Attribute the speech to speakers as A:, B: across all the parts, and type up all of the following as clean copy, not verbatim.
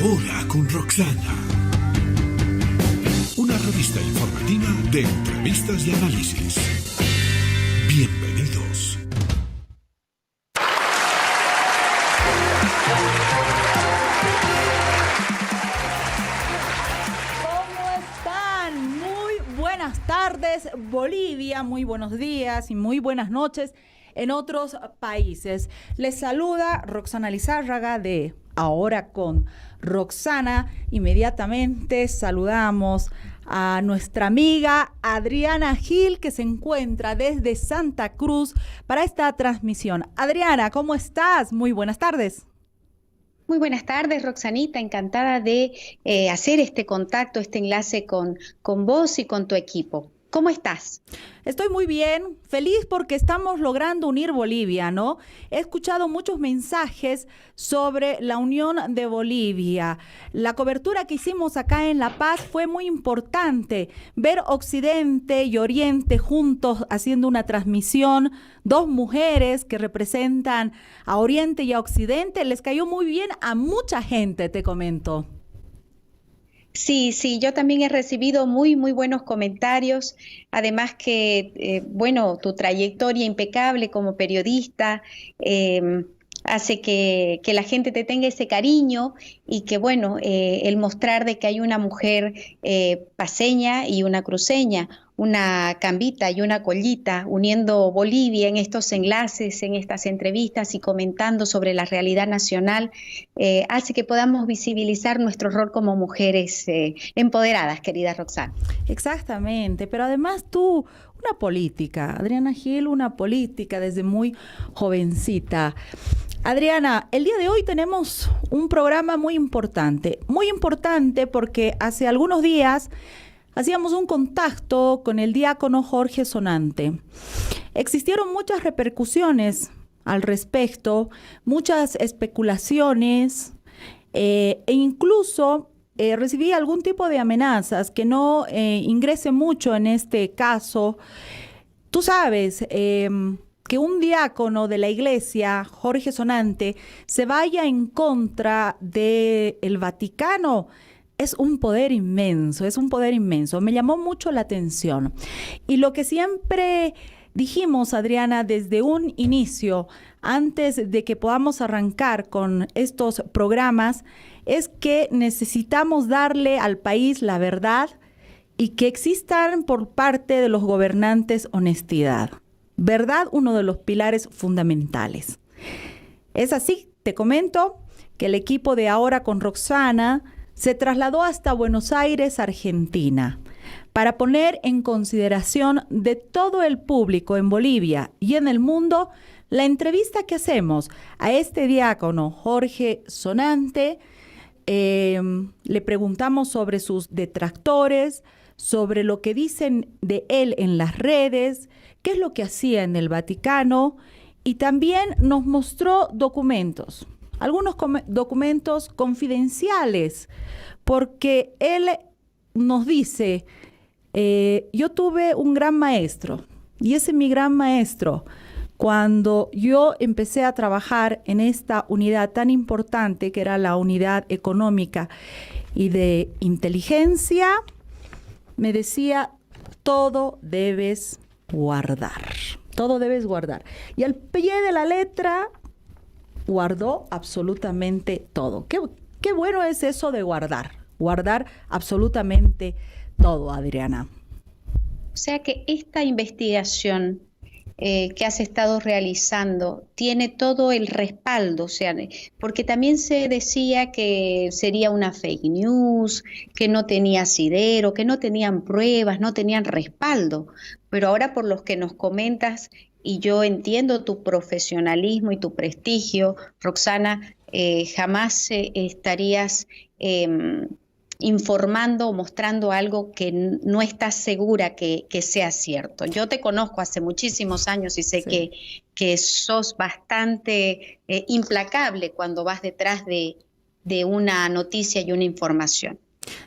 A: Ahora con Roxana. Una revista informativa de entrevistas y análisis. Bienvenidos.
B: ¿Cómo están? Muy buenas tardes, Bolivia. Muy buenos días y muy buenas noches en otros países. Les saluda Roxana Lizárraga de Ahora con Roxana. Inmediatamente saludamos a nuestra amiga Adriana Gil, que se encuentra desde Santa Cruz para esta transmisión. Adriana, ¿cómo estás? Muy buenas tardes.
C: Muy buenas tardes, Roxanita. Encantada de hacer este contacto, este enlace con vos y con tu equipo. ¿Cómo estás?
B: Estoy muy bien, feliz porque estamos logrando unir Bolivia, ¿no? He escuchado muchos mensajes sobre la unión de Bolivia. La cobertura que hicimos acá en La Paz fue muy importante. Ver Occidente y Oriente juntos haciendo una transmisión, dos mujeres que representan a Oriente y a Occidente, les cayó muy bien a mucha gente, te comento.
C: Sí, yo también he recibido muy buenos comentarios, además que, bueno, tu trayectoria impecable como periodista hace que la gente te tenga ese cariño y que, bueno, el mostrar de que hay una mujer paceña y una cruceña, una cambita y una collita, uniendo Bolivia en estos enlaces, en estas entrevistas y comentando sobre la realidad nacional, hace que podamos visibilizar nuestro rol como mujeres empoderadas, querida Roxana.
B: Exactamente, pero además tú, una política, Adriana Gil, una política desde muy jovencita. Adriana, el día de hoy tenemos un programa muy importante porque hace algunos días hacíamos un contacto con el diácono Jorge Sonante. Existieron muchas repercusiones al respecto, muchas especulaciones e incluso recibí algún tipo de amenazas que no ingrese mucho en este caso. Tú sabes que un diácono de la iglesia, Jorge Sonante, se vaya en contra del Vaticano. Es un poder inmenso, es un poder inmenso. Me llamó mucho la atención. Y lo que siempre dijimos, Adriana, desde un inicio, antes de que podamos arrancar con estos programas, es que necesitamos darle al país la verdad y que existan por parte de los gobernantes honestidad. Verdad, uno de los pilares fundamentales. Es así, te comento, que el equipo de Ahora con Roxana se trasladó hasta Buenos Aires, Argentina, para poner en consideración de todo el público en Bolivia y en el mundo la entrevista que hacemos a este diácono Jorge Sonante. Le preguntamos sobre sus detractores, sobre lo que dicen de él en las redes, qué es lo que hacía en el Vaticano, y también nos mostró documentos. Algunos documentos confidenciales, porque él nos dice, yo tuve un gran maestro, y ese mi gran maestro, cuando yo empecé a trabajar en esta unidad tan importante que era la unidad económica y de inteligencia, me decía, todo debes guardar, todo debes guardar. Y al pie de la letra guardó absolutamente todo. Qué bueno es eso de guardar absolutamente todo, Adriana.
C: O sea que esta investigación que has estado realizando tiene todo el respaldo, o sea, porque también se decía que sería una fake news, que no tenía asidero, que no tenían pruebas, no tenían respaldo, pero ahora por los que nos comentas, y yo entiendo tu profesionalismo y tu prestigio, Roxana, jamás estarías informando o mostrando algo que no estás segura que sea cierto. Yo te conozco hace muchísimos años y sé
B: Sí.
C: que sos bastante implacable cuando vas detrás de una noticia y una información.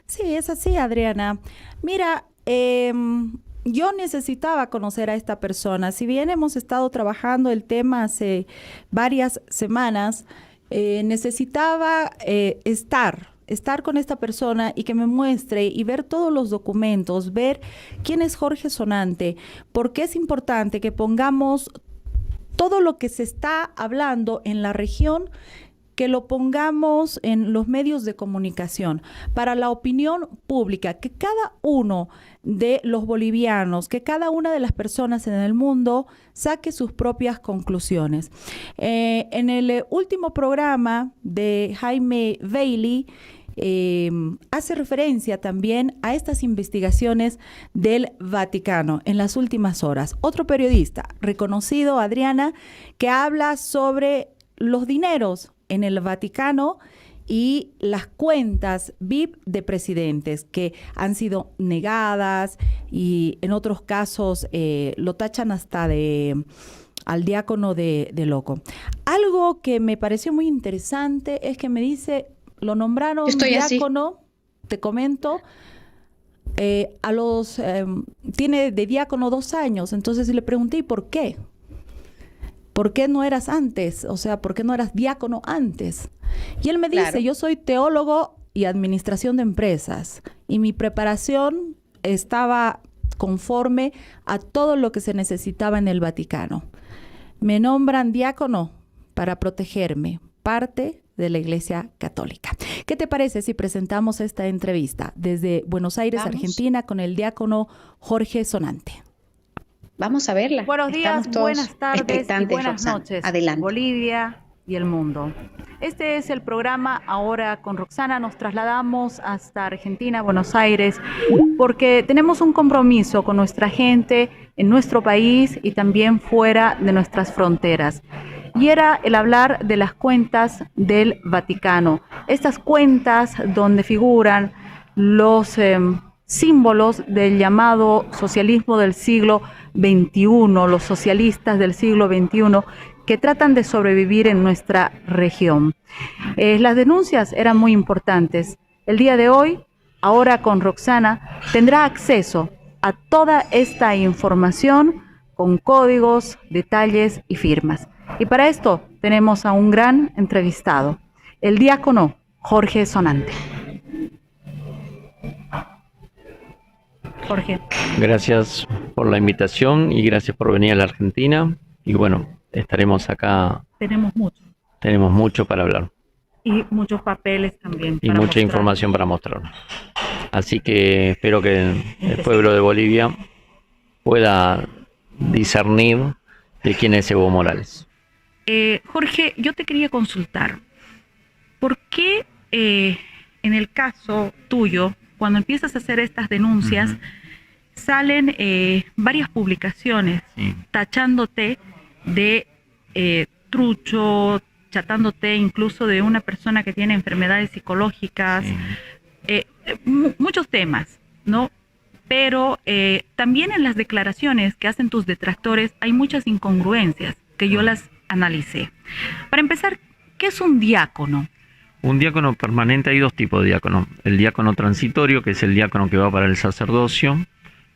B: Sí, es así, Adriana. Mira, yo necesitaba conocer a esta persona. Si bien hemos estado trabajando el tema hace varias semanas, necesitaba estar estar con esta persona y que me muestre y ver todos los documentos, ver quién es Jorge Sonante, porque es importante que pongamos todo lo que se está hablando en la región, que lo pongamos en los medios de comunicación para la opinión pública, que cada uno de los bolivianos, que cada una de las personas en el mundo saque sus propias conclusiones. En el último programa de Jaime Bailey, hace referencia también a estas investigaciones del Vaticano en las últimas horas. Otro periodista reconocido, Adriana, que habla sobre los dineros en el Vaticano y las cuentas VIP de presidentes que han sido negadas y en otros casos lo tachan hasta al diácono de loco. Algo que me pareció muy interesante es que me dice, lo nombraron diácono, te comento, tiene de diácono 2 años, entonces le pregunté, ¿y por qué? ¿Por qué no eras antes? O sea, ¿por qué no eras diácono antes? Y él me dice, claro, yo soy teólogo y administración de empresas y mi preparación estaba conforme a todo lo que se necesitaba en el Vaticano. Me nombran diácono para protegerme, parte de la Iglesia Católica. ¿Qué te parece si presentamos esta entrevista desde Buenos Aires, Argentina, con el diácono Jorge Sonante?
C: Vamos a verla.
B: Buenos días, buenas tardes y buenas noches.
C: Adelante.
B: Bolivia y el mundo. Este es el programa Ahora con Roxana. Nos trasladamos hasta Argentina, Buenos Aires, porque tenemos un compromiso con nuestra gente en nuestro país y también fuera de nuestras fronteras. Y era el hablar de las cuentas del Vaticano. Estas cuentas donde figuran los símbolos del llamado socialismo del siglo XXI, los socialistas del siglo XXI, que tratan de sobrevivir en nuestra región. Las denuncias eran muy importantes. El día de hoy, Ahora con Roxana, tendrá acceso a toda esta información con códigos, detalles y firmas. Y para esto tenemos a un gran entrevistado, el diácono Jorge Sonante. Jorge.
D: Gracias por la invitación y gracias por venir a la Argentina. Y bueno, estaremos acá. Tenemos mucho para hablar.
B: Y muchos papeles también.
D: Y mucha información para mostrar. Así que espero que el pueblo de Bolivia pueda discernir de quién es Evo Morales.
B: Jorge, yo te quería consultar. ¿Por qué en el caso tuyo, cuando empiezas a hacer estas denuncias, salen varias publicaciones tachándote de trucho, chatándote incluso de una persona que tiene enfermedades psicológicas, muchos temas, ¿no? Pero también en las declaraciones que hacen tus detractores hay muchas incongruencias que yo las analicé. Para empezar, ¿qué es un diácono?
D: Un diácono permanente, hay 2 tipos de diácono. El diácono transitorio, que es el diácono que va para el sacerdocio,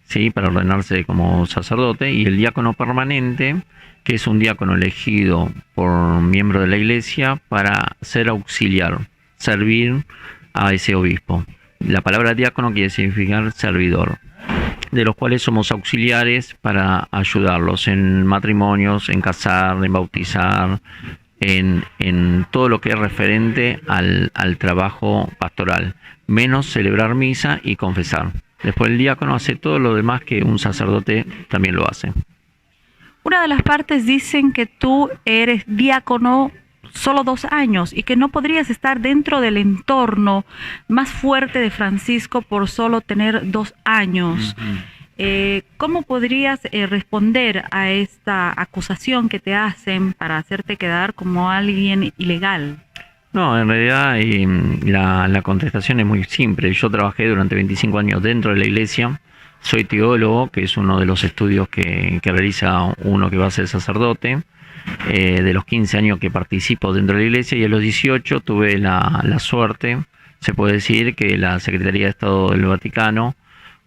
D: ¿sí?, para ordenarse como sacerdote, y el diácono permanente, que es un diácono elegido por miembro de la iglesia para ser auxiliar, servir a ese obispo. La palabra diácono quiere significar servidor, de los cuales somos auxiliares para ayudarlos en matrimonios, en casar, en bautizar, en todo lo que es referente al trabajo pastoral, menos celebrar misa y confesar. Después el diácono hace todo lo demás que un sacerdote también lo hace.
B: Una de las partes dicen que tú eres diácono solo 2 años y que no podrías estar dentro del entorno más fuerte de Francisco por solo tener 2 años. ¿Cómo podrías responder a esta acusación que te hacen para hacerte quedar como alguien ilegal?
D: No, en realidad la contestación es muy simple. Yo trabajé durante 25 años dentro de la iglesia. Soy teólogo, que es uno de los estudios que realiza uno que va a ser sacerdote. De los 15 años que participo dentro de la iglesia, y a los 18 tuve la suerte, se puede decir, que la Secretaría de Estado del Vaticano,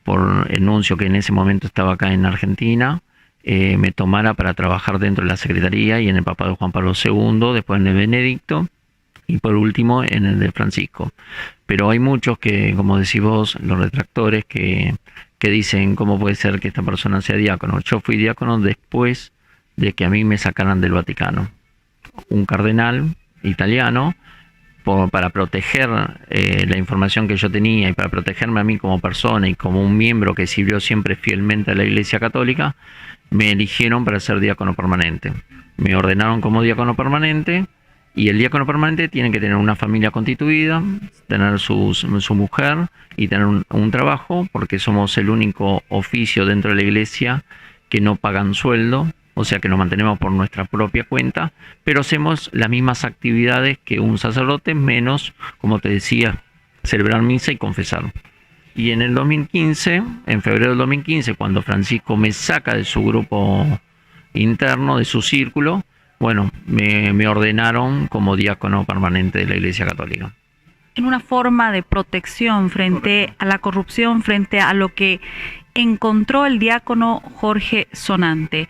D: por enuncio que en ese momento estaba acá en Argentina, me tomara para trabajar dentro de la Secretaría y en el Papado Juan Pablo II, después en el Benedicto, y por último en el de Francisco. Pero hay muchos que, como decís vos, los retractores, que dicen cómo puede ser que esta persona sea diácono. Yo fui diácono después de que a mí me sacaran del Vaticano. Un cardenal italiano, para proteger la información que yo tenía y para protegerme a mí como persona y como un miembro que sirvió siempre fielmente a la Iglesia Católica, me eligieron para ser diácono permanente. Me ordenaron como diácono permanente, y el diácono permanente tiene que tener una familia constituida, tener su mujer y tener un trabajo, porque somos el único oficio dentro de la Iglesia que no pagan sueldo. O sea que nos mantenemos por nuestra propia cuenta, pero hacemos las mismas actividades que un sacerdote, menos, como te decía, celebrar misa y confesar. Y en el 2015, en febrero del 2015, cuando Francisco me saca de su grupo interno, de su círculo, bueno, me ordenaron como diácono permanente de la Iglesia Católica.
B: En una forma de protección frente a la corrupción, frente a lo que encontró el diácono Jorge Sonante.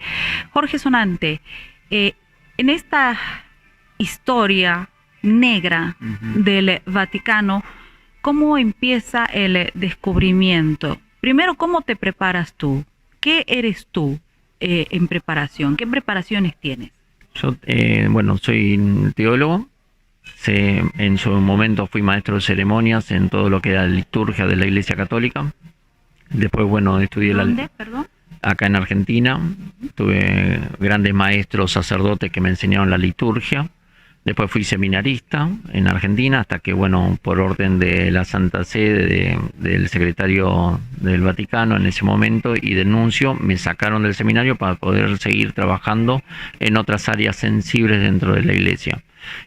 B: Jorge Sonante, en esta historia negra del Vaticano, ¿cómo empieza el descubrimiento? Primero, ¿cómo te preparas tú? ¿Qué eres tú en preparación? ¿Qué preparaciones tienes?
D: Yo, soy teólogo. En su momento fui maestro de ceremonias en todo lo que era liturgia de la Iglesia Católica. Después, estudié
B: ¿Dónde, perdón?
D: Acá en Argentina. Tuve grandes maestros, sacerdotes que me enseñaron la liturgia. Después fui seminarista en Argentina hasta que, por orden de la Santa Sede, del secretario del Vaticano en ese momento y del nuncio, me sacaron del seminario para poder seguir trabajando en otras áreas sensibles dentro de la Iglesia.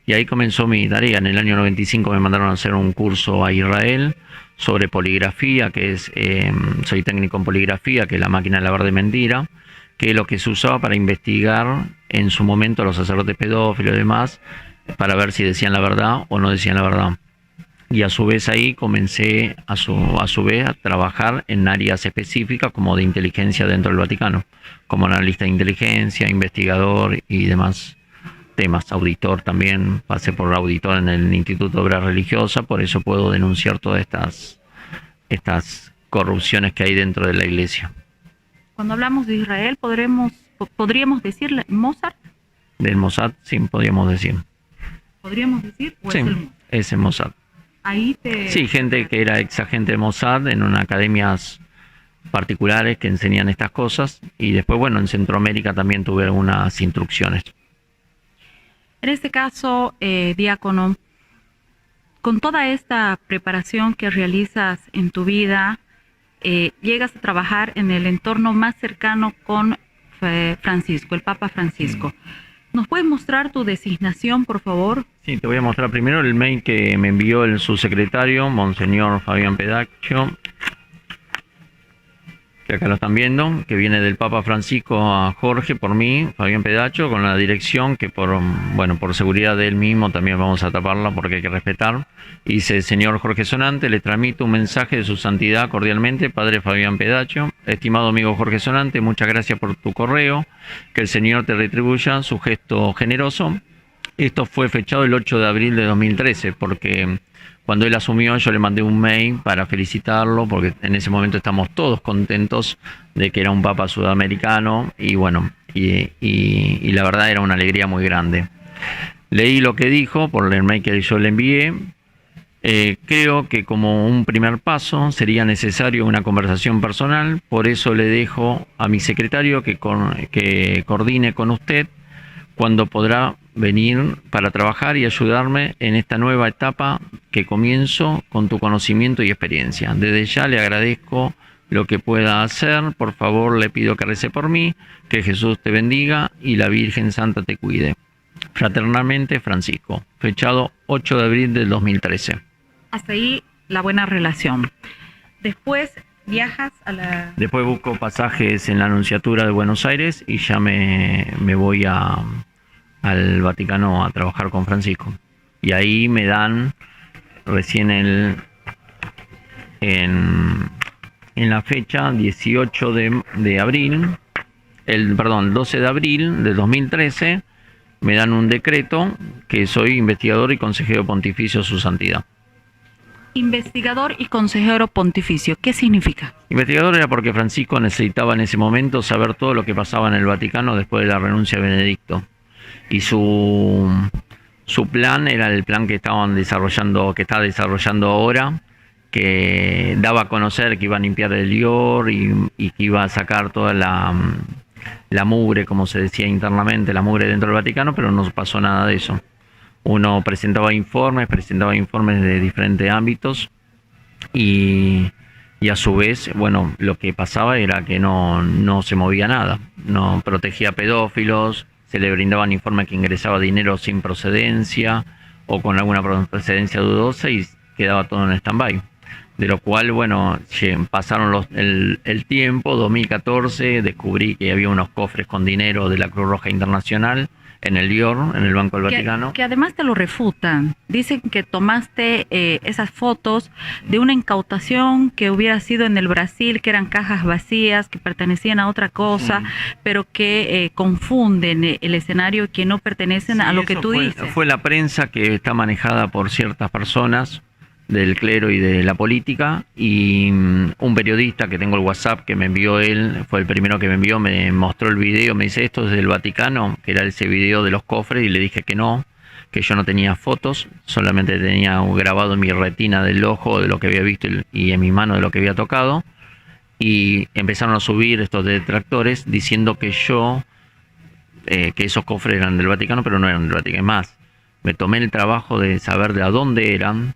D: Y ahí comenzó mi tarea. En el año 95 me mandaron a hacer un curso a Israel sobre poligrafía, soy técnico en poligrafía, que es la máquina de lavar de mentira, que es lo que se usaba para investigar en su momento a los sacerdotes pedófilos y demás, para ver si decían la verdad o no decían la verdad. Y a su vez ahí comencé a su vez a trabajar en áreas específicas como de inteligencia dentro del Vaticano, como analista de inteligencia, investigador y demás temas. Auditor también, pasé por auditor en el Instituto de Obras Religiosas, por eso puedo denunciar todas estas corrupciones que hay dentro de la Iglesia.
B: Cuando hablamos de Israel, ¿podríamos decir Mossad?
D: Del Mossad, sí, podríamos decir.
B: ¿Podríamos decir? ¿O
D: sí,
B: es el Mossad?
D: Es el Mossad. Sí, gente que era ex agente de Mossad en unas academias particulares que enseñan estas cosas. Y después, en Centroamérica también tuve algunas instrucciones.
B: En este caso, diácono, con toda esta preparación que realizas en tu vida, llegas a trabajar en el entorno más cercano con Francisco, el Papa Francisco. ¿Nos puedes mostrar tu designación, por favor?
D: Sí, te voy a mostrar primero el mail que me envió el subsecretario, Monseñor Fabián Pedaccio, que acá lo están viendo, que viene del Papa Francisco a Jorge, por mí, Fabián Pedaccio, con la dirección que por seguridad de él mismo también vamos a taparla porque hay que respetar. Dice: señor Jorge Sonante, le tramito un mensaje de su santidad cordialmente, padre Fabián Pedaccio. Estimado amigo Jorge Sonante, muchas gracias por tu correo, que el Señor te retribuya su gesto generoso. Esto fue fechado el 8 de abril de 2013, porque cuando él asumió yo le mandé un mail para felicitarlo, porque en ese momento estamos todos contentos de que era un papa sudamericano y la verdad era una alegría muy grande. Leí lo que dijo por el mail que yo le envié. Creo que como un primer paso sería necesario una conversación personal, por eso le dejo a mi secretario que coordine con usted cuando podrá venir para trabajar y ayudarme en esta nueva etapa que comienzo con tu conocimiento y experiencia. Desde ya le agradezco lo que pueda hacer. Por favor, le pido que rece por mí, que Jesús te bendiga y la Virgen Santa te cuide. Fraternalmente, Francisco. Fechado 8 de abril del 2013.
B: Hasta ahí la buena relación. Después viajas a la...
D: Después busco pasajes en la Nunciatura de Buenos Aires y ya me voy al Vaticano a trabajar con Francisco. Y ahí me dan recién en la fecha 12 de abril del 2013, me dan un decreto que soy investigador y consejero pontificio su santidad.
B: Investigador y consejero pontificio, ¿qué significa?
D: Investigador era porque Francisco necesitaba en ese momento saber todo lo que pasaba en el Vaticano después de la renuncia de Benedicto. Y su plan era el plan que está desarrollando ahora, que daba a conocer que iba a limpiar el Lior y que iba a sacar toda la mugre, como se decía internamente, la mugre dentro del Vaticano, pero no pasó nada de eso. Uno presentaba informes de diferentes ámbitos y a su vez, bueno, lo que pasaba era que no se movía nada, no protegía pedófilos, se le brindaban informes que ingresaba dinero sin procedencia o con alguna procedencia dudosa y quedaba todo en stand-by. De lo cual, bueno, pasaron el tiempo, 2014, descubrí que había unos cofres con dinero de la Cruz Roja Internacional en el Lior, en el Banco del Vaticano.
B: Que además te lo refutan. Dicen que tomaste esas fotos de una incautación que hubiera sido en el Brasil, que eran cajas vacías, que pertenecían a otra cosa, pero que confunden el escenario y que no pertenecen a lo que tú dices.
D: Fue la prensa que está manejada por ciertas personas del clero y de la política, y un periodista que tengo el WhatsApp que me envió él, fue el primero que me envió, me mostró el video, me dice, esto es del Vaticano, que era ese video de los cofres, y le dije que no, que yo no tenía fotos, solamente tenía grabado en mi retina del ojo de lo que había visto y en mi mano de lo que había tocado, y empezaron a subir estos detractores diciendo que que esos cofres eran del Vaticano, pero no eran del Vaticano. Más, me tomé el trabajo de saber de a dónde eran,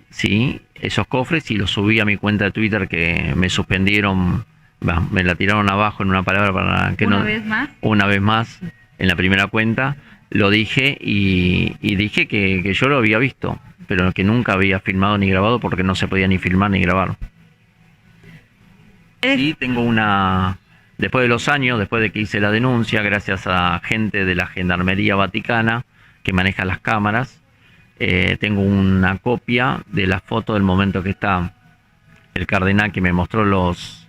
D: sí, esos cofres, y los subí a mi cuenta de Twitter, que me suspendieron, me la tiraron abajo en una palabra para que una vez más en la primera cuenta lo dije y dije que yo lo había visto, pero que nunca había filmado ni grabado porque no se podía ni filmar ni grabar. Sí, tengo después de los años, después de que hice la denuncia, gracias a gente de la Gendarmería Vaticana que maneja las cámaras, tengo una copia de la foto del momento que está el cardenal que me mostró los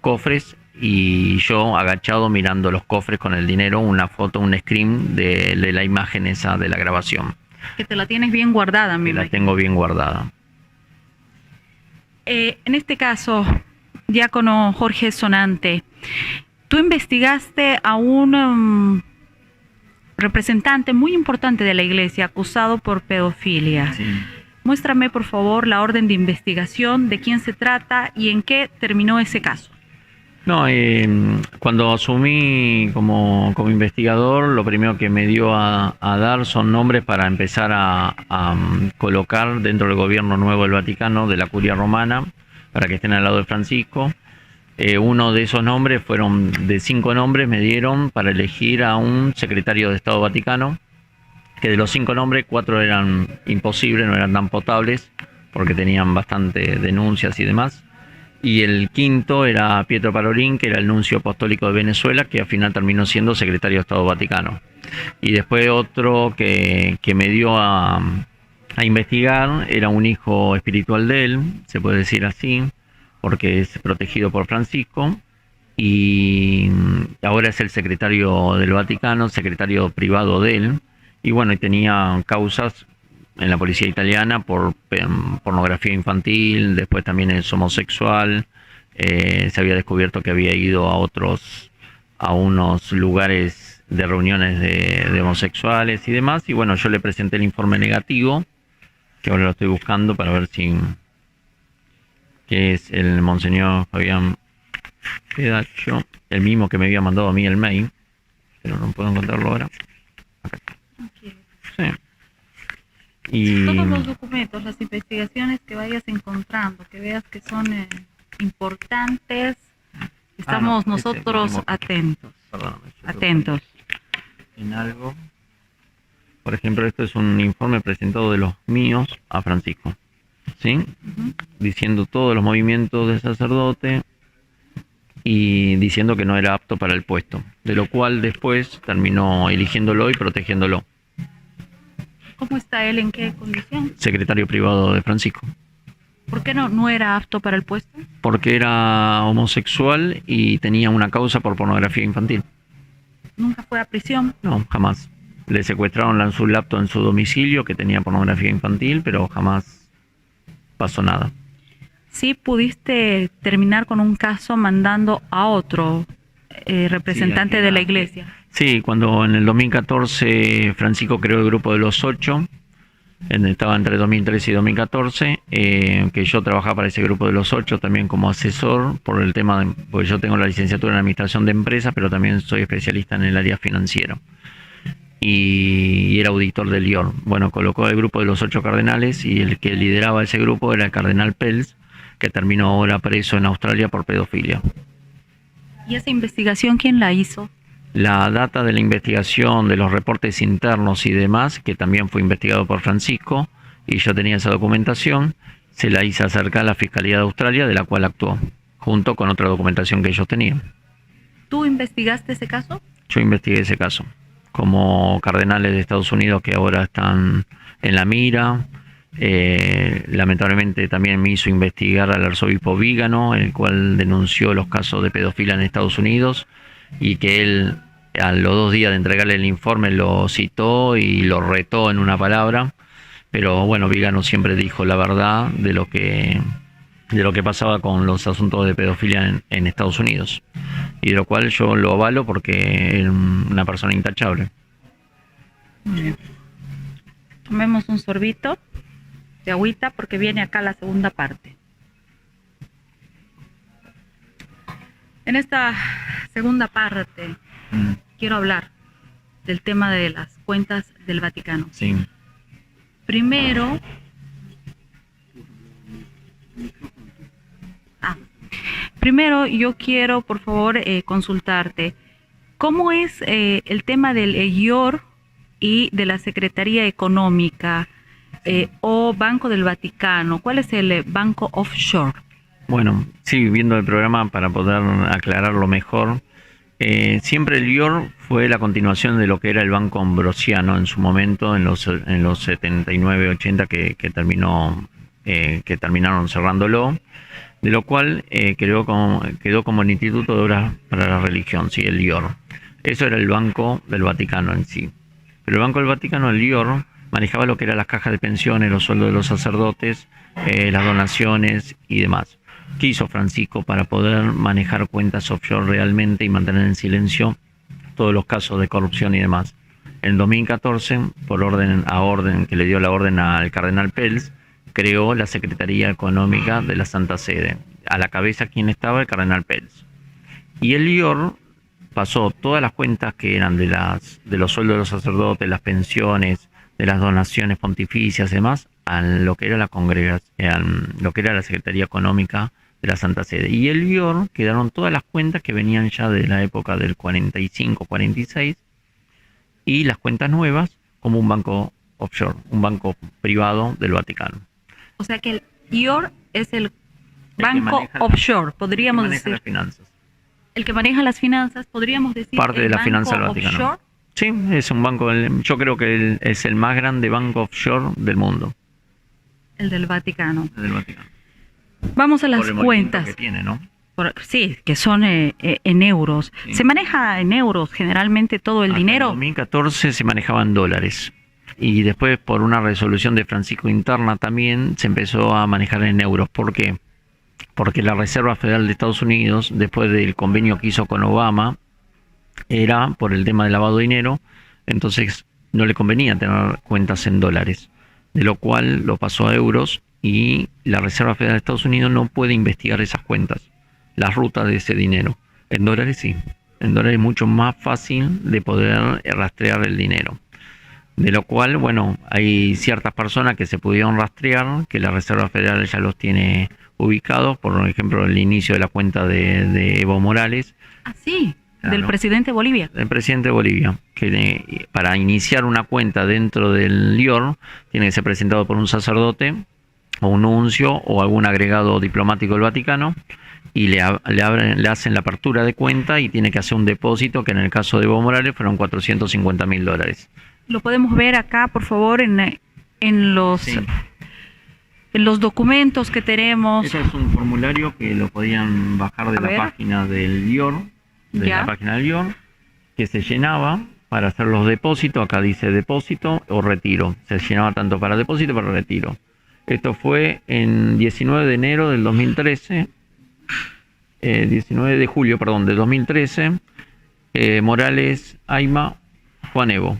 D: cofres y yo agachado mirando los cofres con el dinero, una foto, un screen de la imagen esa de la grabación.
B: Que te la tienes bien guardada, mi
D: La tengo bien guardada.
B: En este caso, diácono Jorge Sonante, tú investigaste a un representante muy importante de la iglesia acusado por pedofilia. Sí. Muéstrame, por favor, la orden de investigación, de quién se trata y en qué terminó ese caso.
D: No, cuando asumí como investigador, lo primero que me dio a dar son nombres para empezar a colocar dentro del gobierno nuevo del Vaticano, de la Curia Romana, para que estén al lado de Francisco. Uno de esos nombres de 5 nombres me dieron para elegir a un secretario de Estado Vaticano, que de los 5 nombres, 4 eran imposibles, no eran tan potables, porque tenían bastante denuncias y demás. Y el quinto era Pietro Parolin, que era el nuncio apostólico de Venezuela, que al final terminó siendo secretario de Estado Vaticano. Y después otro que me dio a investigar era un hijo espiritual de él, se puede decir así, porque es protegido por Francisco, y ahora es el secretario del Vaticano, secretario privado de él, y bueno, y tenía causas en la policía italiana por pornografía infantil, después también es homosexual, se había descubierto que había ido a unos lugares de reuniones de homosexuales y demás, y bueno, yo le presenté el informe negativo, que ahora lo estoy buscando para ver que es el Monseñor Fabián Pedacho, el mismo que me había mandado a mí el mail, pero no puedo encontrarlo ahora. Acá. Sí. Y
B: todos los documentos, las investigaciones que vayas encontrando, que veas que son importantes, estamos nosotros atentos.
D: Perdóname,
B: atentos.
D: En algo. Por ejemplo, esto es un informe presentado de los míos a Francisco, ¿sí? Diciendo todos los movimientos del sacerdote y diciendo que no era apto para el puesto, de lo cual después terminó eligiéndolo y protegiéndolo.
B: ¿Cómo está él? ¿En qué condición?
D: Secretario privado de Francisco.
B: ¿Por qué no era apto para el puesto?
D: Porque era homosexual y tenía una causa por pornografía infantil.
B: ¿Nunca fue a prisión?
D: No, jamás. Le secuestraron su laptop en su domicilio que tenía pornografía infantil, pero jamás pasó nada.
B: Sí, pudiste terminar con un caso mandando a otro representante de la iglesia.
D: Sí, cuando en el 2014 Francisco creó el grupo de los 8, estaba entre 2013 y 2014, que yo trabajaba para ese grupo de los 8 también como asesor por el tema porque yo tengo la licenciatura en administración de empresas, pero también soy especialista en el área financiera y era auditor del IOR. Bueno, colocó el grupo de los 8 cardenales y el que lideraba ese grupo era el cardenal Pels, que terminó ahora preso en Australia por pedofilia.
B: ¿Y esa investigación quién la hizo?
D: La data de la investigación, de los reportes internos y demás, que también fue investigado por Francisco, y yo tenía esa documentación, se la hice acercar a la Fiscalía de Australia, de la cual actuó, junto con otra documentación que ellos tenían.
B: ¿Tú investigaste ese caso?
D: Yo investigué ese caso, como cardenales de Estados Unidos que ahora están en la mira. Lamentablemente también me hizo investigar al arzobispo Vígano, el cual denunció los casos de pedofilia en Estados Unidos, y que él a los 2 días de entregarle el informe lo citó y lo retó en una palabra, pero bueno, Vígano siempre dijo la verdad de lo que pasaba con los asuntos de pedofilia en Estados Unidos, y de lo cual yo lo avalo porque es una persona intachable.
B: Tomemos un sorbito de agüita porque viene acá la segunda parte. En esta segunda parte quiero hablar del tema de las cuentas del Vaticano.
D: Sí.
B: Primero, yo quiero, por favor, consultarte. ¿Cómo es el tema del IOR y de la Secretaría Económica o Banco del Vaticano? ¿Cuál es el banco offshore?
D: Bueno, sí, viendo el programa para poder aclararlo mejor, siempre el IOR fue la continuación de lo que era el Banco Ambrosiano en su momento, en los 79, 80 que terminaron cerrándolo, de lo cual quedó como el Instituto de Obras para la Religión, sí, el IOR. Eso era el Banco del Vaticano en sí. Pero el Banco del Vaticano, el IOR, manejaba lo que eran las cajas de pensiones, los sueldos de los sacerdotes, las donaciones y demás. ¿Qué hizo Francisco para poder manejar cuentas offshore realmente y mantener en silencio todos los casos de corrupción y demás? En 2014, por orden que le dio la orden al cardenal Pels, creó la Secretaría Económica de la Santa Sede. A la cabeza, ¿quién estaba? El cardenal Pels. Y el IOR pasó todas las cuentas que eran de los sueldos de los sacerdotes, las pensiones, de las donaciones pontificias y demás, a lo que era la congregación, lo que era la Secretaría Económica de la Santa Sede. Y el IOR quedaron todas las cuentas que venían ya de la época del 45, 46, y las cuentas nuevas como un banco offshore, un banco privado del Vaticano.
B: O sea que el IOR es el banco offshore, podríamos decir.
D: Las finanzas.
B: El que maneja las finanzas, podríamos decir.
D: Parte de la finanza del Vaticano. Offshore. Sí, es un banco, yo creo que es el más grande banco offshore del mundo.
B: El del Vaticano.
D: El del Vaticano.
B: Vamos a las cuentas.
D: Que tiene, ¿no?
B: Sí, que son en euros. Sí. ¿Se maneja en euros generalmente todo el dinero?
D: En 2014 se manejaba en dólares. Y después, por una resolución de Francisco interna también, se empezó a manejar en euros. ¿Por qué? Porque la Reserva Federal de Estados Unidos, después del convenio que hizo con Obama, era por el tema del lavado de dinero, entonces no le convenía tener cuentas en dólares, de lo cual lo pasó a euros, y la Reserva Federal de Estados Unidos no puede investigar esas cuentas, las rutas de ese dinero. En dólares sí, en dólares es mucho más fácil de poder rastrear el dinero, de lo cual, bueno, hay ciertas personas que se pudieron rastrear, que la Reserva Federal ya los tiene ubicados, por ejemplo el inicio de la cuenta de Evo Morales.
B: Ah, sí. Del presidente de Bolivia.
D: El presidente de Bolivia, que para iniciar una cuenta dentro del IOR tiene que ser presentado por un sacerdote o un nuncio o algún agregado diplomático del Vaticano, y le hacen la apertura de cuenta y tiene que hacer un depósito, que en el caso de Evo Morales fueron $450.000.
B: Lo podemos ver acá, por favor, en los... Sí. En los documentos que tenemos.
D: Ese es un formulario que lo podían bajar de la página del IOR, de la página del IOR, que se llenaba para hacer los depósitos. Acá dice depósito o retiro. Se llenaba tanto para depósito como para retiro. Esto fue en 19 de enero del 2013. 19 de julio, perdón, de 2013. Morales, Ayma, Juan Evo.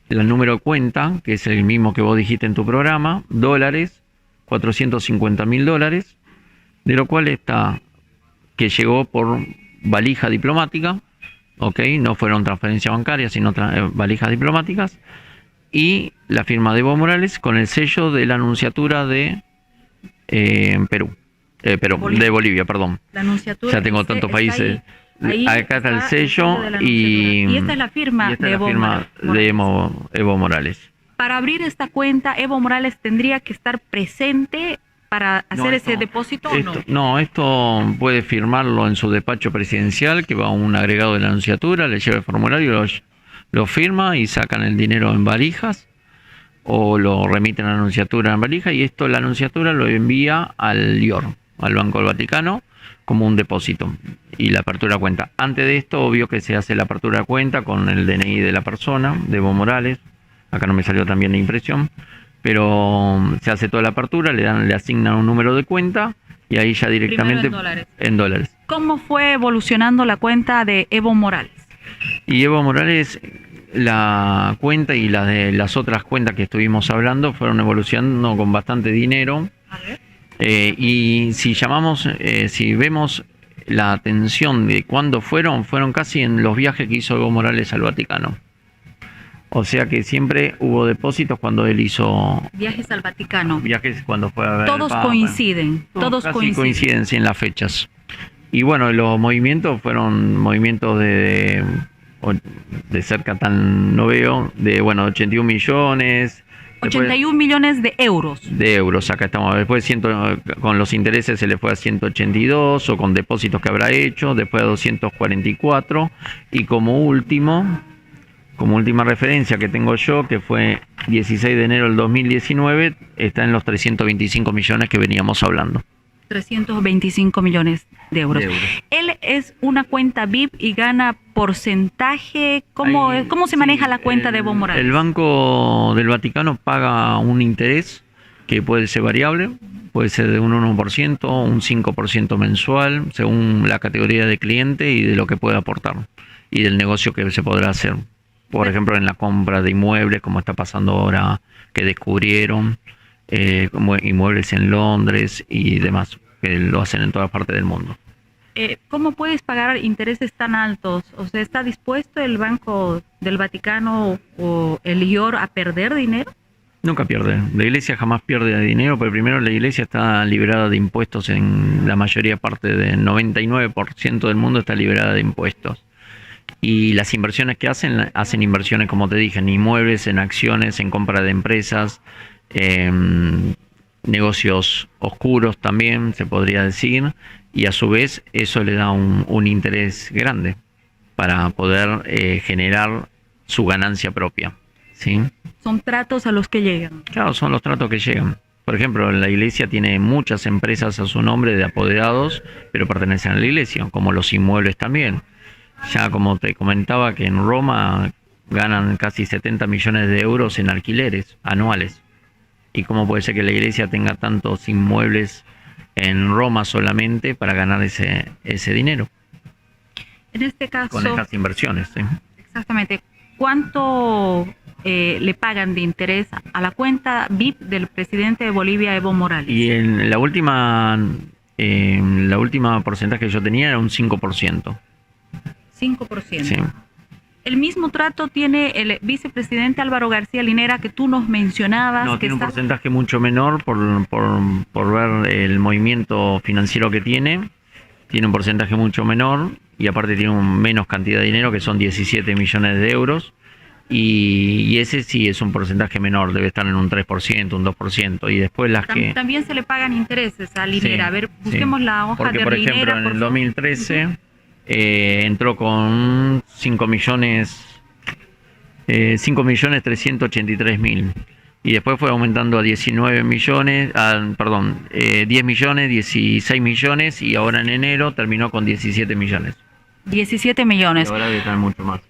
D: El número de cuenta, que es el mismo que vos dijiste en tu programa, dólares, $450.000, de lo cual está que llegó por valija diplomática, ¿ok? No fueron transferencias bancarias, sino valijas diplomáticas, y la firma de Evo Morales con el sello de la Nunciatura de Bolivia, perdón.
B: La Nunciatura.
D: Ya tengo tantos países. Acá está el sello
B: y esta es la firma de
D: Evo Morales.
B: Para abrir esta cuenta, Evo Morales tendría que estar presente para hacer ese depósito, ¿o no?
D: No, esto puede firmarlo en su despacho presidencial, que va a un agregado de la Nunciatura, le lleva el formulario, lo firma y sacan el dinero en valijas o lo remiten a la Nunciatura en valija, y esto la Nunciatura lo envía al IOR, al Banco del Vaticano, como un depósito y la apertura de cuenta. Antes de esto, obvio que se hace la apertura de cuenta con el DNI de la persona, de Evo Morales. Acá no me salió también la impresión, pero se hace toda la apertura, le asignan un número de cuenta y ahí ya directamente en dólares.
B: ¿Cómo fue evolucionando la cuenta de Evo Morales?
D: Y Evo Morales, la cuenta y las de las otras cuentas que estuvimos hablando fueron evolucionando con bastante dinero.
B: A ver.
D: Y si vemos la atención de cuándo fueron casi en los viajes que hizo Evo Morales al Vaticano. O sea que siempre hubo depósitos cuando él hizo
B: viajes al Vaticano.
D: Viajes cuando fue a ver
B: todos
D: al Papa.
B: Coinciden, todos
D: coinciden en las fechas. Y bueno, los movimientos fueron movimientos de cerca, tan no veo, de 81 millones.
B: 81 millones de euros.
D: De euros, acá estamos. Después con los intereses se le fue a 182, o con depósitos que habrá hecho, después a 244, y como última referencia que tengo yo, que fue 16 de enero del 2019, está en los 325 millones que veníamos hablando.
B: 325 millones de euros. Él es una cuenta VIP y gana porcentaje. ¿Cómo se maneja la cuenta de Evo Morales?
D: El Banco del Vaticano paga un interés que puede ser variable, puede ser de un 1%, un 5% mensual, según la categoría de cliente y de lo que pueda aportar y del negocio que se podrá hacer. Por ejemplo, en la compra de inmuebles, como está pasando ahora, que descubrieron como inmuebles en Londres y demás, que lo hacen en toda parte del mundo.
B: ¿Cómo puedes pagar intereses tan altos? O sea, ¿está dispuesto el Banco del Vaticano o el IOR a perder dinero?
D: Nunca pierde. La iglesia jamás pierde dinero, porque primero la iglesia está liberada de impuestos en la mayoría parte del 99% del mundo está liberada de impuestos. Y las inversiones que hacen inversiones, como te dije, en inmuebles, en acciones, en compra de empresas, negocios oscuros también, se podría decir, y a su vez eso le da un interés grande para poder generar su ganancia propia, ¿sí?
B: Son tratos a los que llegan.
D: Claro, son los tratos que llegan. Por ejemplo, la iglesia tiene muchas empresas a su nombre de apoderados, pero pertenecen a la iglesia, como los inmuebles también. Ya como te comentaba que en Roma ganan casi 70 millones de euros en alquileres anuales. ¿Y cómo puede ser que la iglesia tenga tantos inmuebles en Roma solamente para ganar ese dinero?
B: En este caso,
D: con estas inversiones, ¿sí?
B: Exactamente. ¿Cuánto le pagan de interés a la cuenta VIP del presidente de Bolivia, Evo Morales?
D: Y en la última porcentaje que yo tenía era un 5%.
B: 5%.
D: Sí.
B: El mismo trato tiene el vicepresidente Álvaro García Linera, que tú nos mencionabas.
D: No, tiene un porcentaje mucho menor por ver el movimiento financiero que tiene. Tiene un porcentaje mucho menor y aparte tiene menos cantidad de dinero, que son 17 millones de euros. Y ese sí es un porcentaje menor, debe estar en un 3%, un 2%. Y después
B: También se le pagan intereses a Linera.
D: Sí,
B: a ver, busquemos la hoja de Linera.
D: Porque, por ejemplo, en el 2013... entró con 5.383.000 y después fue aumentando a 19 millones, 10 millones, 16 millones y ahora en enero terminó con 17 millones.
B: 17 millones.
D: Y ahora debe estar mucho más.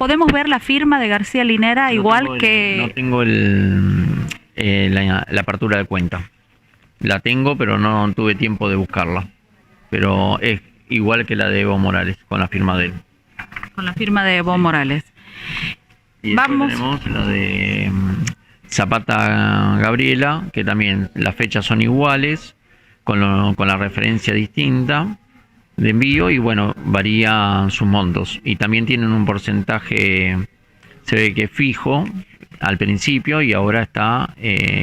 B: ¿Podemos ver la firma de García Linera igual que...?
D: No tengo la apertura de cuenta. La tengo, pero no tuve tiempo de buscarla. Pero es igual que la de Evo Morales, con la firma de él.
B: Con la firma de Evo Morales.
D: Y después tenemos la de Zapata Gabriela, que también las fechas son iguales, con la referencia distinta de envío, y bueno, varían sus montos. Y también tienen un porcentaje, se ve que fijo al principio, y ahora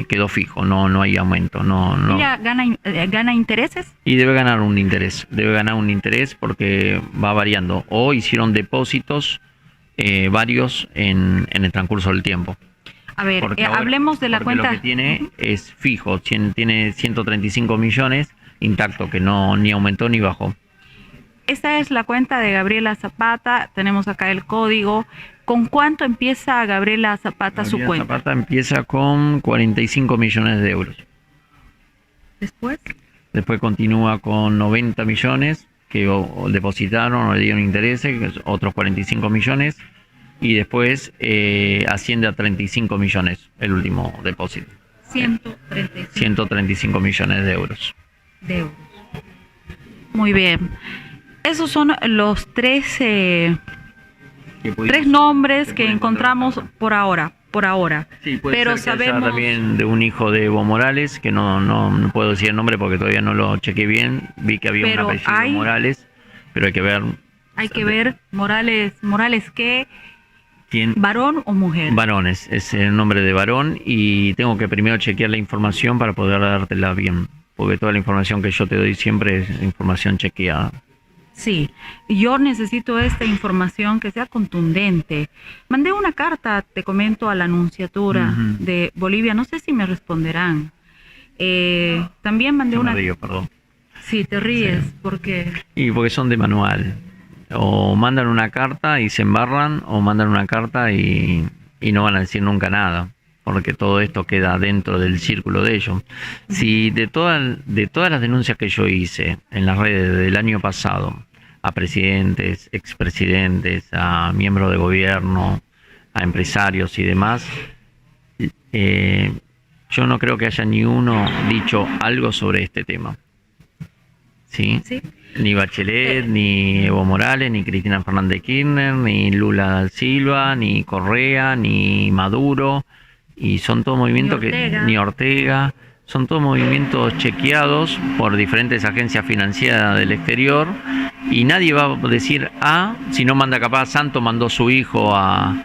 D: quedó fijo, no hay aumento.
B: ¿Ella gana intereses?
D: Y debe ganar un interés porque va variando. O hicieron depósitos varios en el transcurso del tiempo.
B: A ver, hablemos de la cuenta.
D: Lo que tiene es fijo, tiene 135 millones intacto, que ni aumentó ni bajó.
B: Esta es la cuenta de Gabriela Zapata, tenemos acá el código. ¿Con cuánto empieza Gabriela Zapata su cuenta?
D: Zapata empieza con 45 millones de euros. Después continúa con 90 millones que depositaron o le dieron intereses, otros 45 millones. Y después asciende a 35 millones el último depósito. 135 millones de euros.
B: Muy bien. Esos son los tres nombres que encontramos por ahora.
D: Sí, puede
B: pero
D: ser que
B: sabemos
D: haya también de un hijo de Evo Morales, que no puedo decir el nombre porque todavía no lo chequé bien. Vi que había un apellido Morales, pero hay que ver.
B: Morales, ¿qué? ¿Varón o mujer?
D: Varones, es el nombre de varón, y tengo que primero chequear la información para poder dártela bien, porque toda la información que yo te doy siempre es información chequeada.
B: Sí, yo necesito esta información que sea contundente. Mandé una carta, te comento, a la Nunciatura de Bolivia, no sé si me responderán. También mandé
D: Me río, perdón.
B: Sí, te ríes,
D: sí.
B: Porque
D: son de manual. O mandan una carta y se embarran, o mandan una carta y no van a decir nunca nada, porque todo esto queda dentro del círculo de ellos. Si de todas las denuncias que yo hice en las redes del año pasado, a presidentes, expresidentes, a miembros de gobierno, a empresarios y demás, yo no creo que haya ni uno dicho algo sobre este tema. ¿Sí? Ni Bachelet, ni Evo Morales, ni Cristina Fernández Kirchner, ni Lula da Silva, ni Correa, ni Maduro, y son todos movimientos ni Ortega, son todos movimientos chequeados por diferentes agencias financieras del exterior, y nadie va a decir si no manda. Capaz Santos mandó a su hijo a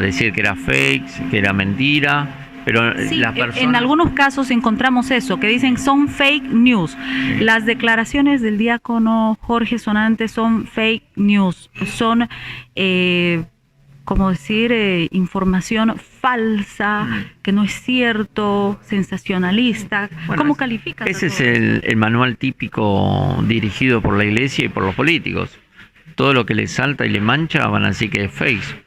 D: decir que era fake, que era mentira. Pero
B: sí,
D: las personas...
B: En algunos casos encontramos eso, que dicen son fake news. Sí. Las declaraciones del diácono Jorge Sonante son fake news, son, información falsa, que no es cierto, sensacionalista. Bueno, ¿cómo calificas?
D: Ese es el manual típico dirigido por la iglesia y por los políticos. Todo lo que les salta y les mancha van a decir que es fake.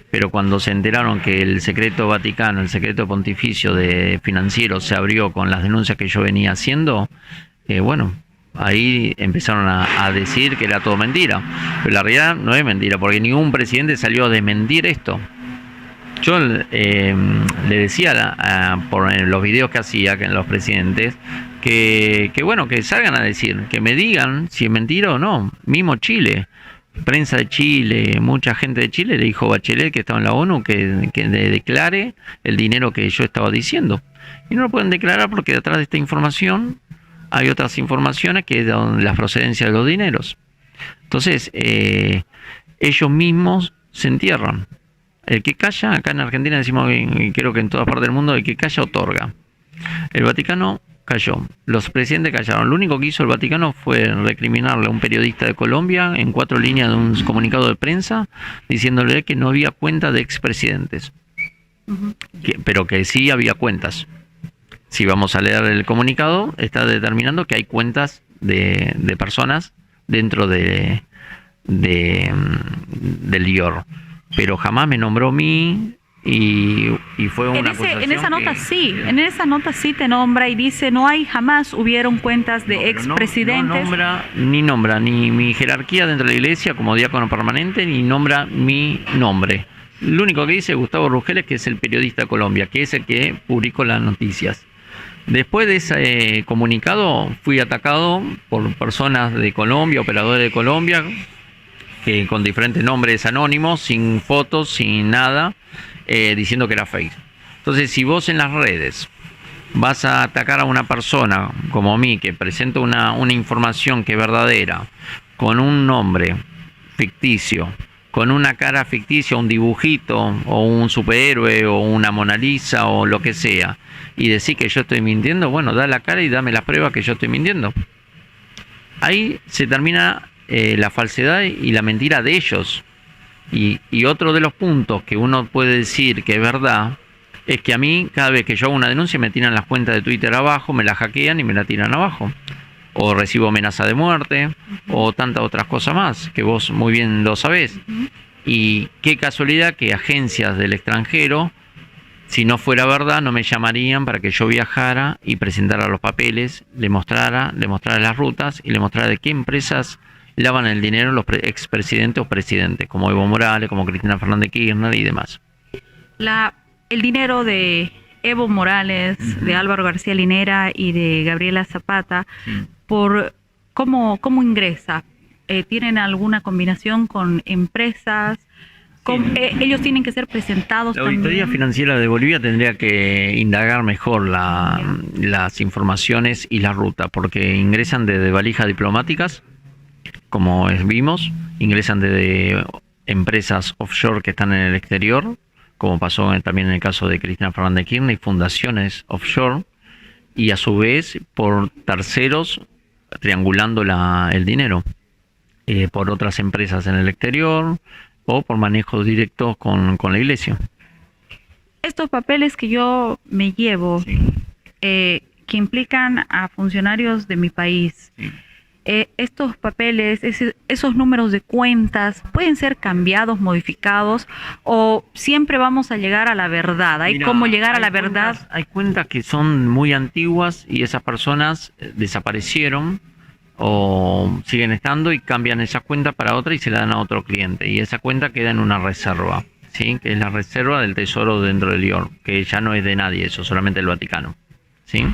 D: Pero cuando se enteraron que el secreto Vaticano, el secreto pontificio de financiero se abrió con las denuncias que yo venía haciendo, ahí empezaron a decir que era todo mentira. Pero la realidad no es mentira, porque ningún presidente salió a desmentir esto. Yo le decía por los videos que hacía en los presidentes que salgan a decir, que me digan si es mentira o no. Mismo Chile. Prensa de Chile, mucha gente de Chile le dijo a Bachelet, que estaba en la ONU, que declare el dinero que yo estaba diciendo. Y no lo pueden declarar porque detrás de esta información hay otras informaciones que es de la procedencia de los dineros. Entonces, ellos mismos se entierran. El que calla, acá en Argentina decimos, y creo que en todas partes del mundo, el que calla otorga. El Vaticano cayó, los presidentes callaron. Lo único que hizo el Vaticano fue recriminarle a un periodista de Colombia en 4 líneas de un comunicado de prensa diciéndole que no había cuenta de expresidentes, pero que sí había cuentas. Si vamos a leer el comunicado, está determinando que hay cuentas de personas dentro del IOR, pero jamás me nombró a mí, y fue una acusación
B: en esa nota
D: que-
B: sí, en esa nota sí te nombra y dice no hay jamás hubieron cuentas de
D: No, pero
B: expresidentes.
D: No nombra ni mi jerarquía dentro de la iglesia como diácono permanente, ni nombra mi nombre. Lo único que dice Gustavo Rugeles, que es el periodista de Colombia, que es el que publicó las noticias. Después de ese comunicado fui atacado por personas de Colombia, operadores de Colombia, que con diferentes nombres anónimos, sin fotos, sin nada, diciendo que era fake. Entonces, si vos en las redes vas a atacar a una persona como mí, que presenta una información que es verdadera, con un nombre ficticio, con una cara ficticia, un dibujito, o un superhéroe, o una Mona Lisa, o lo que sea, y decir que yo estoy mintiendo, bueno, da la cara y dame las pruebas que yo estoy mintiendo. Ahí se termina la falsedad y la mentira de ellos. Y otro de los puntos que uno puede decir que es verdad es que a mí, cada vez que yo hago una denuncia, me tiran las cuentas de Twitter abajo, me la hackean y me la tiran abajo. O recibo amenaza de muerte, o tantas otras cosas más, que vos muy bien lo sabés. Y qué casualidad que agencias del extranjero, si no fuera verdad, no me llamarían para que yo viajara y presentara los papeles, le mostrara las rutas y le mostrara de qué empresas lavan el dinero los expresidentes o presidentes, como Evo Morales, como Cristina Fernández de Kirchner y demás.
B: El dinero de Evo Morales, de Álvaro García Linera y de Gabriela Zapata, por cómo ingresa. ¿Tienen alguna combinación con empresas? Ellos tienen que ser presentados
D: La Auditoría
B: también.
D: Financiera de Bolivia tendría que indagar mejor las informaciones y la ruta, porque ingresan desde valijas diplomáticas, como vimos, ingresan desde empresas offshore que están en el exterior, como pasó también en el caso de Cristina Fernández de Kirchner, y fundaciones offshore, y a su vez por terceros triangulando el dinero, por otras empresas en el exterior o por manejos directos con la iglesia.
B: Estos papeles que yo me llevo,
D: Sí.
B: que implican a funcionarios de mi país,
D: Sí.
B: estos papeles, esos números de cuentas, ¿pueden ser cambiados, modificados o siempre vamos a llegar a la verdad? ¿Hay
D: Mira,
B: cómo llegar a la
D: hay
B: verdad?
D: Hay cuentas que son muy antiguas y esas personas desaparecieron o siguen estando y cambian esas cuentas para otra y se la dan a otro cliente. Y esa cuenta queda en una reserva, ¿sí? Que es la reserva del tesoro dentro del IOR, que ya no es de nadie, eso solamente el Vaticano, ¿sí?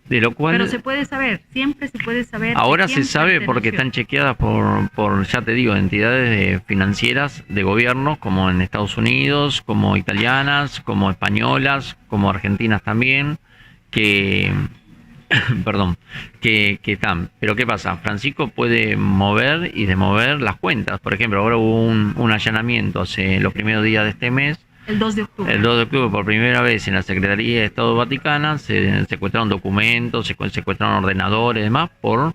D: De lo cual
B: Pero se puede saber, siempre se puede saber.
D: ahora
B: de quién
D: se sabe porque
B: perteneció.
D: están chequeadas por ya te digo, entidades financieras de gobierno, como en Estados Unidos, como italianas, como españolas, como argentinas también, que perdón, que están. Pero ¿qué pasa? Francisco puede mover y demover las cuentas. Por ejemplo, ahora hubo un allanamiento hace los primeros días de este mes.
B: El 2 de octubre.
D: El 2 de octubre, por primera vez en la Secretaría de Estado Vaticana, se secuestraron documentos, se secuestraron ordenadores y demás por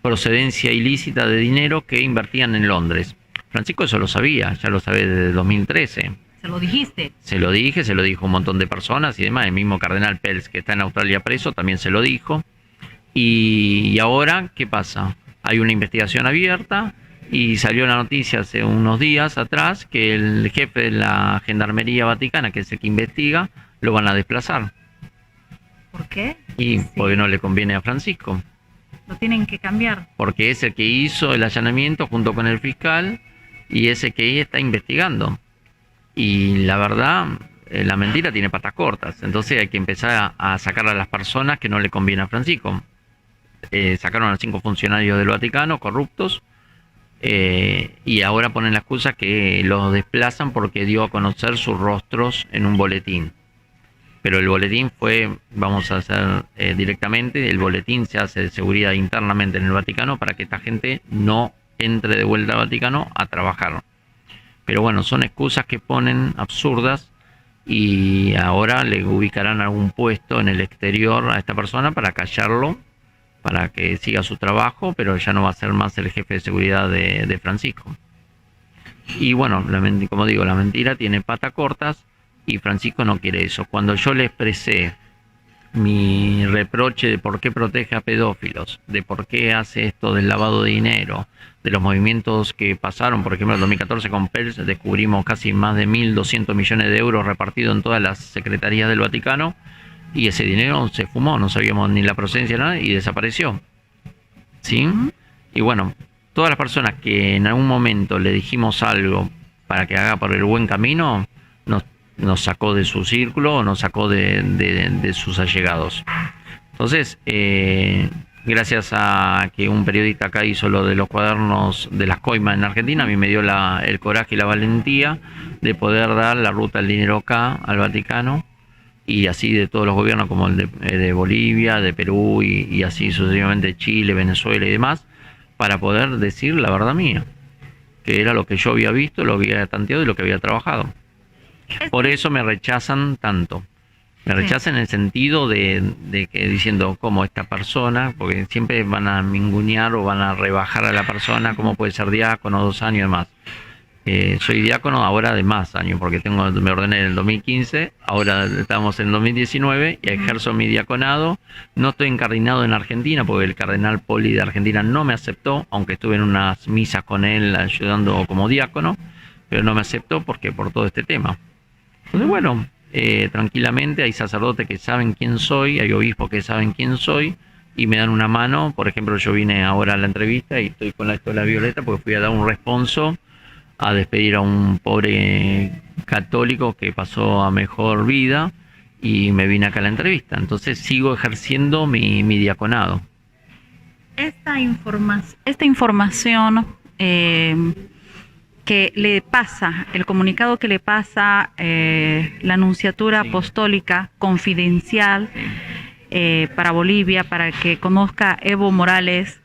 D: procedencia ilícita de dinero que invertían en Londres. Francisco eso lo sabía, ya lo sabe desde 2013.
B: Se lo dijiste.
D: Se lo dije, se lo dijo un montón de personas y demás. El mismo Cardenal Pels, que está en Australia preso, también se lo dijo. Y ahora, ¿qué pasa? Hay una investigación abierta y salió la noticia hace unos días atrás que el jefe de la Gendarmería Vaticana, que es el que investiga, lo van a desplazar.
B: ¿Por qué?
D: Y
B: Sí.
D: porque no le conviene a Francisco.
B: Lo tienen que cambiar.
D: Porque es el que hizo el allanamiento junto con el fiscal y ese que está investigando. Y la verdad, la mentira tiene patas cortas. Entonces hay que empezar a sacar a las personas que no le conviene a Francisco. Sacaron a 5 funcionarios del Vaticano corruptos y ahora ponen la excusa que los desplazan porque dio a conocer sus rostros en un boletín. Pero el boletín fue, vamos a hacer directamente, el boletín se hace de seguridad internamente en el Vaticano para que esta gente no entre de vuelta al Vaticano a trabajar. Pero bueno, son excusas que ponen absurdas y ahora le ubicarán algún puesto en el exterior a esta persona para callarlo, para que siga su trabajo, pero ya no va a ser más el jefe de seguridad de Francisco. Y bueno, como digo, la mentira tiene patas cortas y Francisco no quiere eso. Cuando yo le expresé mi reproche de por qué protege a pedófilos, de por qué hace esto del lavado de dinero, de los movimientos que pasaron. Por ejemplo, en 2014 con PERS descubrimos casi más de 1.200 millones de euros repartidos en todas las secretarías del Vaticano, y ese dinero se fumó, no sabíamos ni la procedencia nada y desapareció. ¿Sí? Y bueno, todas las personas que en algún momento le dijimos algo para que haga por el buen camino, nos sacó de su círculo o nos sacó de sus allegados. Entonces, gracias a que un periodista acá hizo lo de los cuadernos de las coimas en Argentina, a mí me dio el coraje y la valentía de poder dar la ruta del dinero acá al Vaticano, y así de todos los gobiernos como el de Bolivia, de Perú y así sucesivamente Chile, Venezuela y demás, para poder decir la verdad mía, que era lo que yo había visto, lo que había tanteado y lo que había trabajado. Por eso me rechazan tanto. Me rechazan en el sentido de que diciendo cómo esta persona, porque siempre van a mingunear o van a rebajar a la persona, cómo puede ser diácono 2 años y demás. Soy diácono ahora de más años, porque me ordené en el 2015, ahora estamos en el 2019 y ejerzo mi diaconado. No estoy encardinado en Argentina, porque el cardenal Poli de Argentina no me aceptó, aunque estuve en unas misas con él ayudando como diácono, pero no me aceptó porque por todo este tema. Entonces, bueno, tranquilamente hay sacerdotes que saben quién soy, hay obispos que saben quién soy y me dan una mano. Por ejemplo, yo vine ahora a la entrevista y estoy con la estola violeta porque fui a dar un responso a despedir a un pobre católico que pasó a mejor vida y me vine acá a la entrevista. Entonces sigo ejerciendo mi diaconado.
B: Esta información que le pasa, el comunicado que le pasa la Nunciatura Apostólica confidencial para Bolivia, para que conozca Evo Morales,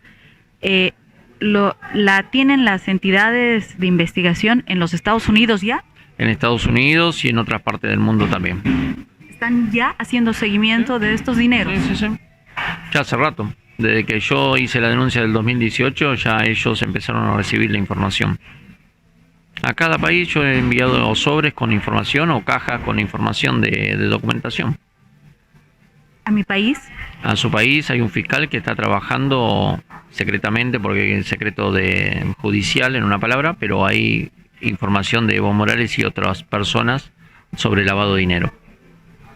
B: ¿la tienen las entidades de investigación en los Estados Unidos ya?
D: En Estados Unidos y en otras partes del mundo también.
B: ¿Están ya haciendo seguimiento de estos dineros?
D: Sí. Ya hace rato. Desde que yo hice la denuncia del 2018, ya ellos empezaron a recibir la información. A cada país yo he enviado sobres con información o cajas con información de documentación.
B: ¿A mi país?
D: A su país hay un fiscal que está trabajando secretamente, porque es secreto judicial en una palabra, pero hay información de Evo Morales y otras personas sobre lavado de dinero.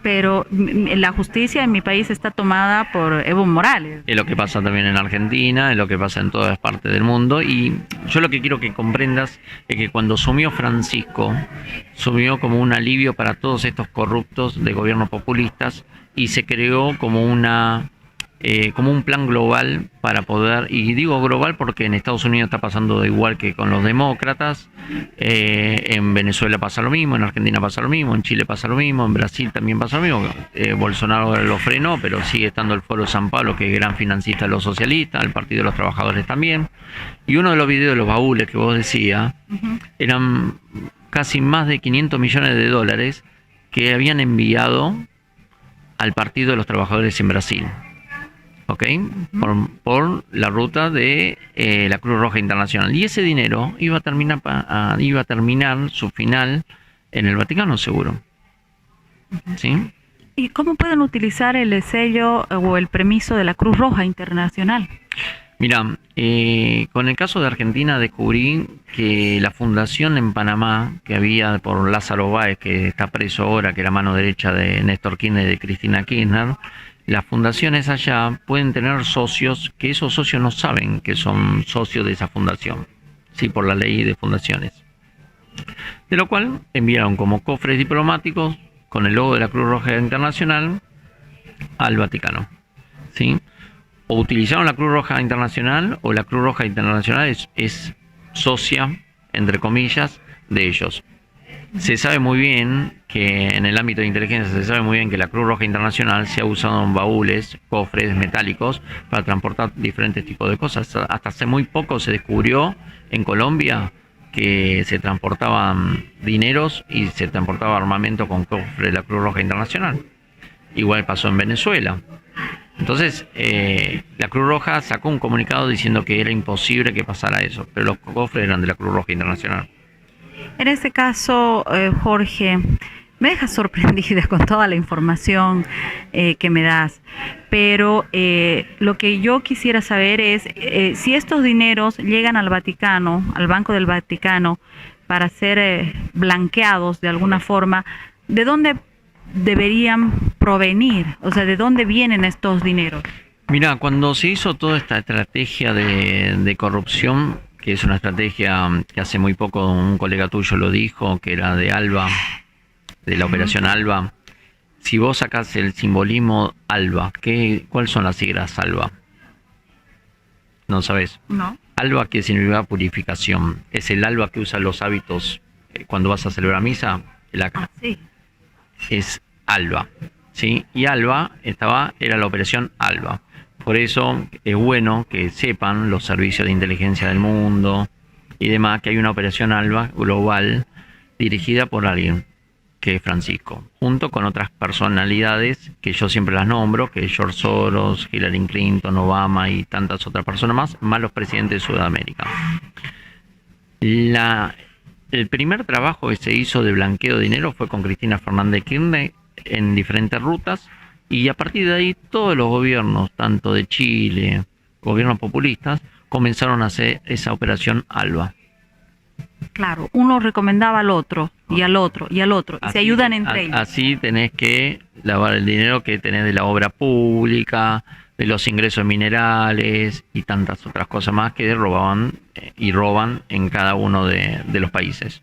B: Pero la justicia en mi país está tomada por Evo Morales.
D: Es lo que pasa también en Argentina, es lo que pasa en todas partes del mundo. Y yo lo que quiero que comprendas es que cuando sumió Francisco, sumió como un alivio para todos estos corruptos de gobiernos populistas y se creó como un plan global para poder, y digo global porque en Estados Unidos está pasando igual que con los demócratas, en Venezuela pasa lo mismo, en Argentina pasa lo mismo, en Chile pasa lo mismo, en Brasil también pasa lo mismo. Bolsonaro lo frenó, pero sigue estando el Foro San Pablo, que es gran financista de los socialistas, el Partido de los Trabajadores también. Y uno de los videos de los baúles que vos decías, eran casi más de 500 millones de dólares que habían enviado al Partido de los Trabajadores en Brasil. ¿Ok? Por la ruta de la Cruz Roja Internacional. Y ese dinero iba a terminar su final en el Vaticano, seguro. ¿Sí?
B: ¿Y cómo pueden utilizar el sello o el permiso de la Cruz Roja Internacional?
D: Mira, con el caso de Argentina descubrí que la fundación en Panamá, que había por Lázaro Báez, que está preso ahora, que era mano derecha de Néstor Kirchner y de Cristina Kirchner, las fundaciones allá pueden tener socios que esos socios no saben que son socios de esa fundación, sí, por la ley de fundaciones. De lo cual enviaron como cofres diplomáticos con el logo de la Cruz Roja Internacional al Vaticano, ¿sí? O utilizaron la Cruz Roja Internacional, o la Cruz Roja Internacional es socia, entre comillas, de ellos. Se sabe muy bien que en el ámbito de inteligencia se sabe muy bien que la Cruz Roja Internacional se ha usado en baúles, cofres metálicos para transportar diferentes tipos de cosas. Hasta hace muy poco se descubrió en Colombia que se transportaban dineros y se transportaba armamento con cofres de la Cruz Roja Internacional. Igual pasó en Venezuela. Entonces, la Cruz Roja sacó un comunicado diciendo que era imposible que pasara eso, pero los cofres eran de la Cruz Roja Internacional.
B: En este caso, Jorge, Me dejas sorprendida con toda la información que me das, pero lo que yo quisiera saber es si estos dineros llegan al Vaticano, al Banco del Vaticano, para ser blanqueados de alguna forma, ¿de dónde deberían provenir? O sea, ¿de dónde vienen estos dineros?
D: Mira, cuando se hizo toda esta estrategia de corrupción, que es una estrategia que hace muy poco un colega tuyo lo dijo, que era de ALBA, de la operación ALBA. Si vos sacás el simbolismo ALBA, ¿cuáles son las siglas ALBA? ¿No sabés?
B: No.
D: ALBA, que significa purificación. Es el ALBA que usan los hábitos cuando vas a celebrar misa.
B: Sí.
D: Es ALBA, ¿sí? Y ALBA era la operación ALBA. Por eso es bueno que sepan los servicios de inteligencia del mundo y demás que hay una operación ALBA global dirigida por alguien, que es Francisco, junto con otras personalidades que yo siempre las nombro, que es George Soros, Hillary Clinton, Obama y tantas otras personas más los presidentes de Sudamérica. El primer trabajo que se hizo de blanqueo de dinero fue con Cristina Fernández de Kirchner en diferentes rutas, y a partir de ahí todos los gobiernos, tanto de Chile, gobiernos populistas, comenzaron a hacer esa operación ALBA.
B: Claro, uno recomendaba al otro, y al otro, y al otro, y se ayudan entre ellos. Así
D: tenés que lavar el dinero que tenés de la obra pública, de los ingresos minerales y tantas otras cosas más que robaban y roban en cada uno de los países.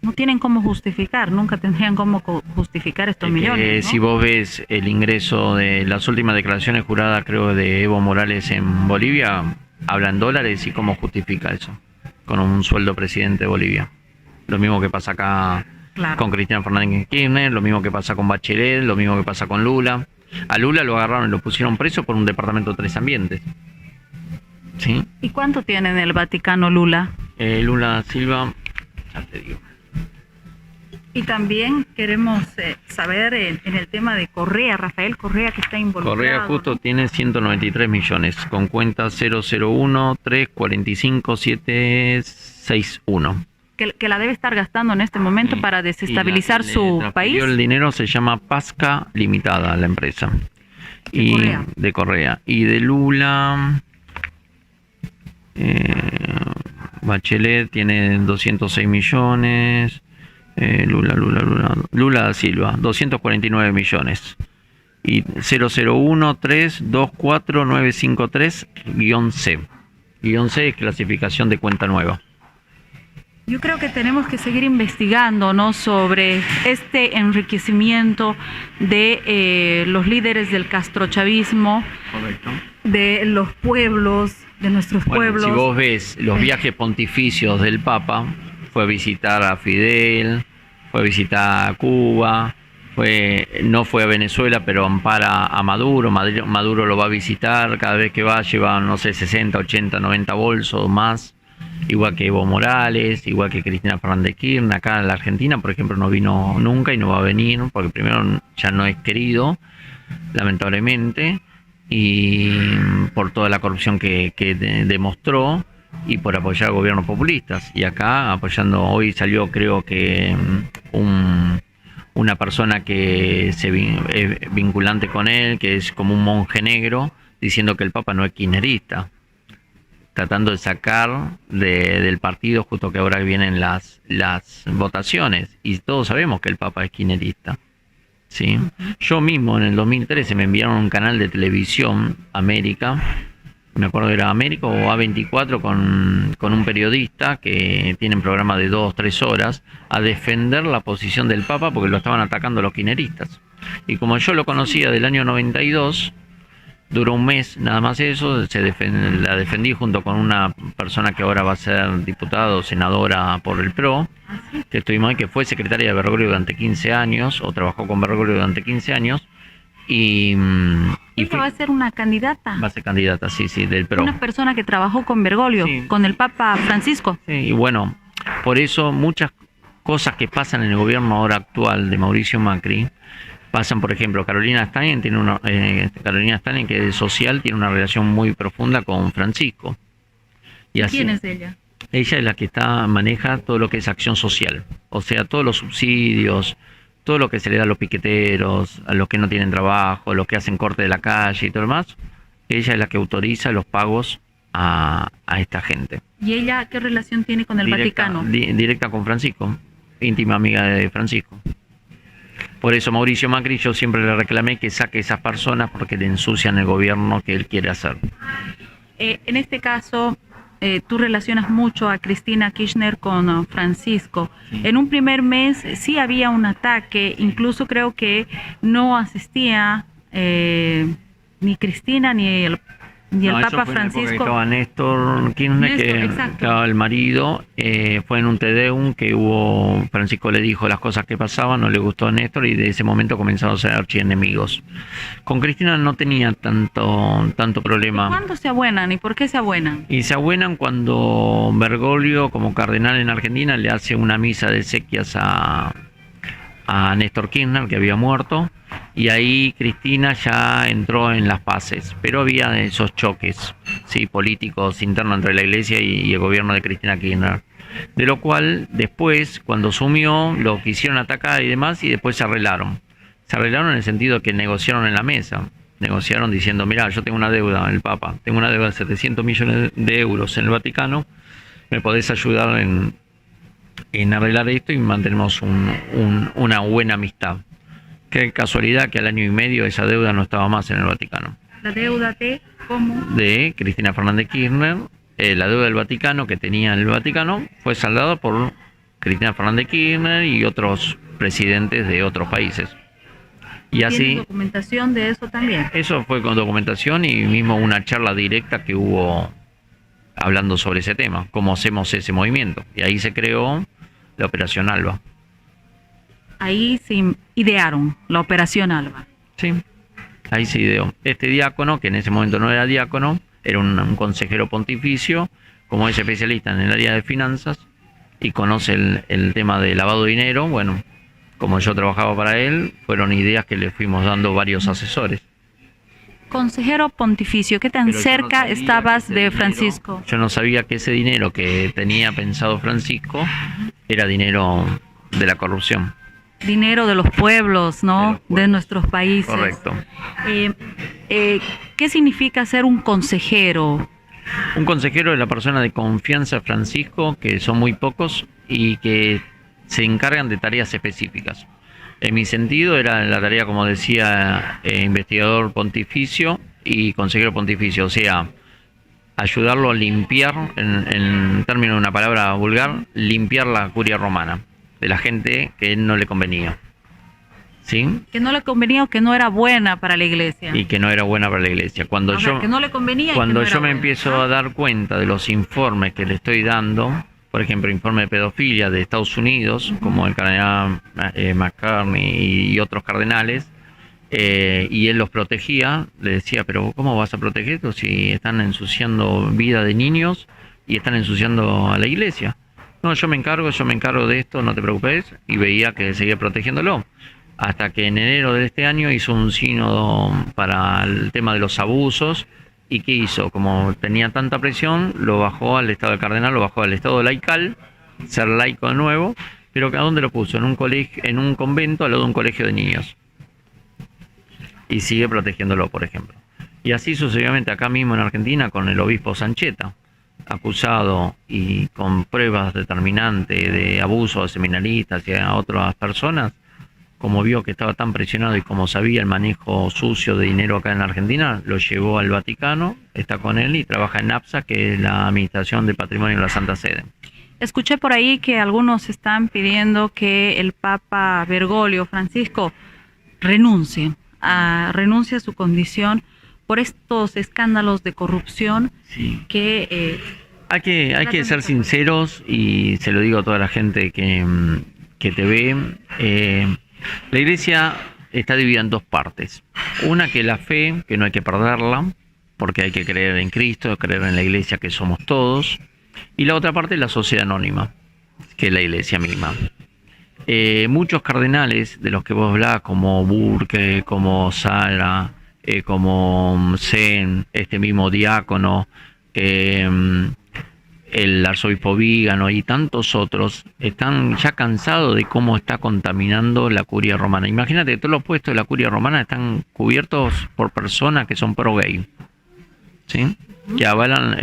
B: No tienen cómo justificar, nunca tendrían cómo justificar estos millones, ¿no?
D: Si vos ves el ingreso de las últimas declaraciones juradas, creo, de Evo Morales en Bolivia, habla en dólares, y cómo justifica eso, con un sueldo presidente de Bolivia. Lo mismo que pasa acá, claro, con Cristina Fernández de Kirchner, lo mismo que pasa con Bachelet, lo mismo que pasa con Lula. A Lula lo agarraron y lo pusieron preso por un departamento de 3 ambientes. ¿Sí?
B: ¿Y cuánto tiene en el Vaticano Lula?
D: Lula Silva, ya te digo.
B: Y también queremos saber en el tema de Correa, Rafael Correa, que está involucrado.
D: Correa justo tiene 193 millones, con cuenta 001-345-761.
B: Que la debe estar gastando en este momento para desestabilizar su país.
D: El dinero se llama Pasca Limitada, la empresa. De Correa. Y de Lula, Bachelet tiene 206 millones. Lula da Silva, 249 millones. Y 001-324-953-C. C es clasificación de cuenta nueva.
B: Yo creo que tenemos que seguir investigando, ¿no?, sobre este enriquecimiento de los líderes del castrochavismo.
D: Correcto.
B: De los pueblos, de nuestros pueblos.
D: Si vos ves los viajes pontificios del Papa, fue a visitar a Fidel, fue a visitar a Cuba, no fue a Venezuela, pero ampara a Maduro. Maduro lo va a visitar, cada vez que va lleva, no sé, 60, 80, 90 bolsos más. Igual que Evo Morales, igual que Cristina Fernández de Kirchner. Acá en la Argentina, por ejemplo, no vino nunca y no va a venir, porque primero ya no es querido, lamentablemente, y por toda la corrupción que demostró, y por apoyar a gobiernos populistas. Y acá apoyando, hoy salió, creo que una persona que es vinculante con él, que es como un monje negro, diciendo que el Papa no es kirchnerista, tratando de sacar del partido justo que ahora vienen las votaciones, y todos sabemos que el Papa es kirchnerista, ¿sí? Yo mismo en el 2013 me enviaron un canal de televisión, América, me acuerdo que era América o A24, con un periodista que tiene un programa de 2-3 horas, a defender la posición del Papa porque lo estaban atacando los kirchneristas. Y como yo lo conocía del año 92, duró un mes, nada más eso, la defendí junto con una persona que ahora va a ser diputada o senadora por el PRO, que estuvimos ahí, que fue secretaria de Bergoglio durante 15 años, o trabajó con Bergoglio durante 15 años, y
B: ella va a ser una candidata.
D: Va a ser candidata, sí, del PRO.
B: Una persona que trabajó con Bergoglio, sí, con el Papa Francisco.
D: Sí, y bueno, por eso muchas cosas que pasan en el gobierno ahora actual de Mauricio Macri, pasan, por ejemplo, Carolina Stein, que es social, tiene una relación muy profunda con Francisco. Y así,
B: ¿quién es ella?
D: Ella es la que maneja todo lo que es acción social, o sea, todos los subsidios, todo lo que se le da a los piqueteros, a los que no tienen trabajo, los que hacen corte de la calle y todo lo demás, ella es la que autoriza los pagos a esta gente.
B: ¿Y ella qué relación tiene con el Vaticano?
D: Directa con Francisco, íntima amiga de Francisco. Por eso Mauricio Macri yo siempre le reclamé que saque esas personas porque le ensucian el gobierno que él quiere hacer.
B: En este caso, tú relacionas mucho a Cristina Kirchner con Francisco. Sí. En un primer mes sí había un ataque, incluso creo que no asistía ni Cristina ni el Papa Francisco.
D: Estaba Néstor Kirchner, que estaba el marido, fue en un Tedeum que hubo, Francisco le dijo las cosas que pasaban, no le gustó a Néstor y de ese momento comenzaron a ser archienemigos. Con Cristina no tenía tanto problema.
B: ¿Cuándo se abuenan y por qué se abuenan?
D: Y se abuenan cuando Bergoglio, como cardenal en Argentina, le hace una misa de exequias a Néstor Kirchner, que había muerto, y ahí Cristina ya entró en las paces, pero había esos choques, sí, políticos internos entre la iglesia y el gobierno de Cristina Kirchner, de lo cual después, cuando sumió, lo quisieron atacar y demás, y después se arreglaron en el sentido que negociaron en la mesa, negociaron diciendo, mirá, yo tengo una deuda, el Papa, tengo una deuda de 700 millones de euros en el Vaticano, ¿me podés ayudar en arreglar esto y mantenemos una buena amistad? Qué casualidad que al año y medio esa deuda no estaba más en el Vaticano.
B: ¿La deuda de cómo?
D: De Cristina Fernández Kirchner. La deuda del Vaticano que tenía el Vaticano fue saldada por Cristina Fernández Kirchner y otros presidentes de otros países. Y así.
B: ¿Tiene documentación de eso también?
D: Eso fue con documentación y mismo una charla directa que hubo hablando sobre ese tema, cómo hacemos ese movimiento. Y ahí se creó la Operación Alba.
B: Ahí se idearon la Operación Alba.
D: Sí, ahí se ideó. Este diácono, que en ese momento no era diácono, era un consejero pontificio, como es especialista en el área de finanzas y conoce el tema de lavado de dinero. Bueno, como yo trabajaba para él, fueron ideas que le fuimos dando varios asesores.
B: Consejero pontificio, ¿qué tan cerca estabas de Francisco?
D: Yo no sabía que ese dinero que tenía pensado Francisco era dinero de la corrupción.
B: Dinero de los pueblos, ¿no? De nuestros países.
D: Correcto.
B: ¿Qué significa ser un consejero?
D: Un consejero es la persona de confianza de Francisco, que son muy pocos y que se encargan de tareas específicas. En mi sentido era la tarea, como decía, investigador pontificio y consejero pontificio, o sea, ayudarlo a limpiar, en términos de una palabra vulgar, limpiar la curia romana de la gente que no le convenía. ¿Sí?
B: Que no le convenía o que no era buena para la iglesia.
D: Y que no era buena para la iglesia. Cuando
B: que no le convenía.
D: Cuando
B: y que no
D: yo me empiezo a dar cuenta de los informes que le estoy dando, por ejemplo, informe de pedofilia de Estados Unidos, como el cardenal McCartney y otros cardenales, y él los protegía, le decía, pero ¿cómo vas a proteger esto si están ensuciando vida de niños y están ensuciando a la iglesia? No, yo me encargo de esto, no te preocupes, y veía que seguía protegiéndolo. Hasta que en enero de este año hizo un sínodo para el tema de los abusos. ¿Y qué hizo? Como tenía tanta presión, lo bajó al estado de cardenal, lo bajó al estado laical, ser laico de nuevo, pero ¿a dónde lo puso? En un colegio, en un convento al lado de un colegio de niños. Y sigue protegiéndolo, por ejemplo. Y así sucesivamente acá mismo en Argentina con el obispo Sancheta, acusado y con pruebas determinantes de abuso a seminaristas y a otras personas, como vio que estaba tan presionado y como sabía el manejo sucio de dinero acá en Argentina, lo llevó al Vaticano, está con él y trabaja en APSA, que es la Administración de Patrimonio de la Santa Sede.
B: Escuché por ahí que algunos están pidiendo que el Papa Bergoglio, Francisco, renuncie a su condición por estos escándalos de corrupción.
D: Sí.
B: Que
D: hay que ser sinceros, y se lo digo a toda la gente que te ve. La iglesia está dividida en dos partes. Una que es la fe, que no hay que perderla, porque hay que creer en Cristo, creer en la iglesia que somos todos. Y la otra parte es la sociedad anónima, que es la iglesia misma. Muchos cardenales de los que vos hablás, como Burke, como Sara, como Zen, este mismo diácono, el arzobispo Vígano y tantos otros están ya cansados de cómo está contaminando la curia romana. Imagínate que todos los puestos de la curia romana están cubiertos por personas que son pro-gay, ¿sí? Que avalan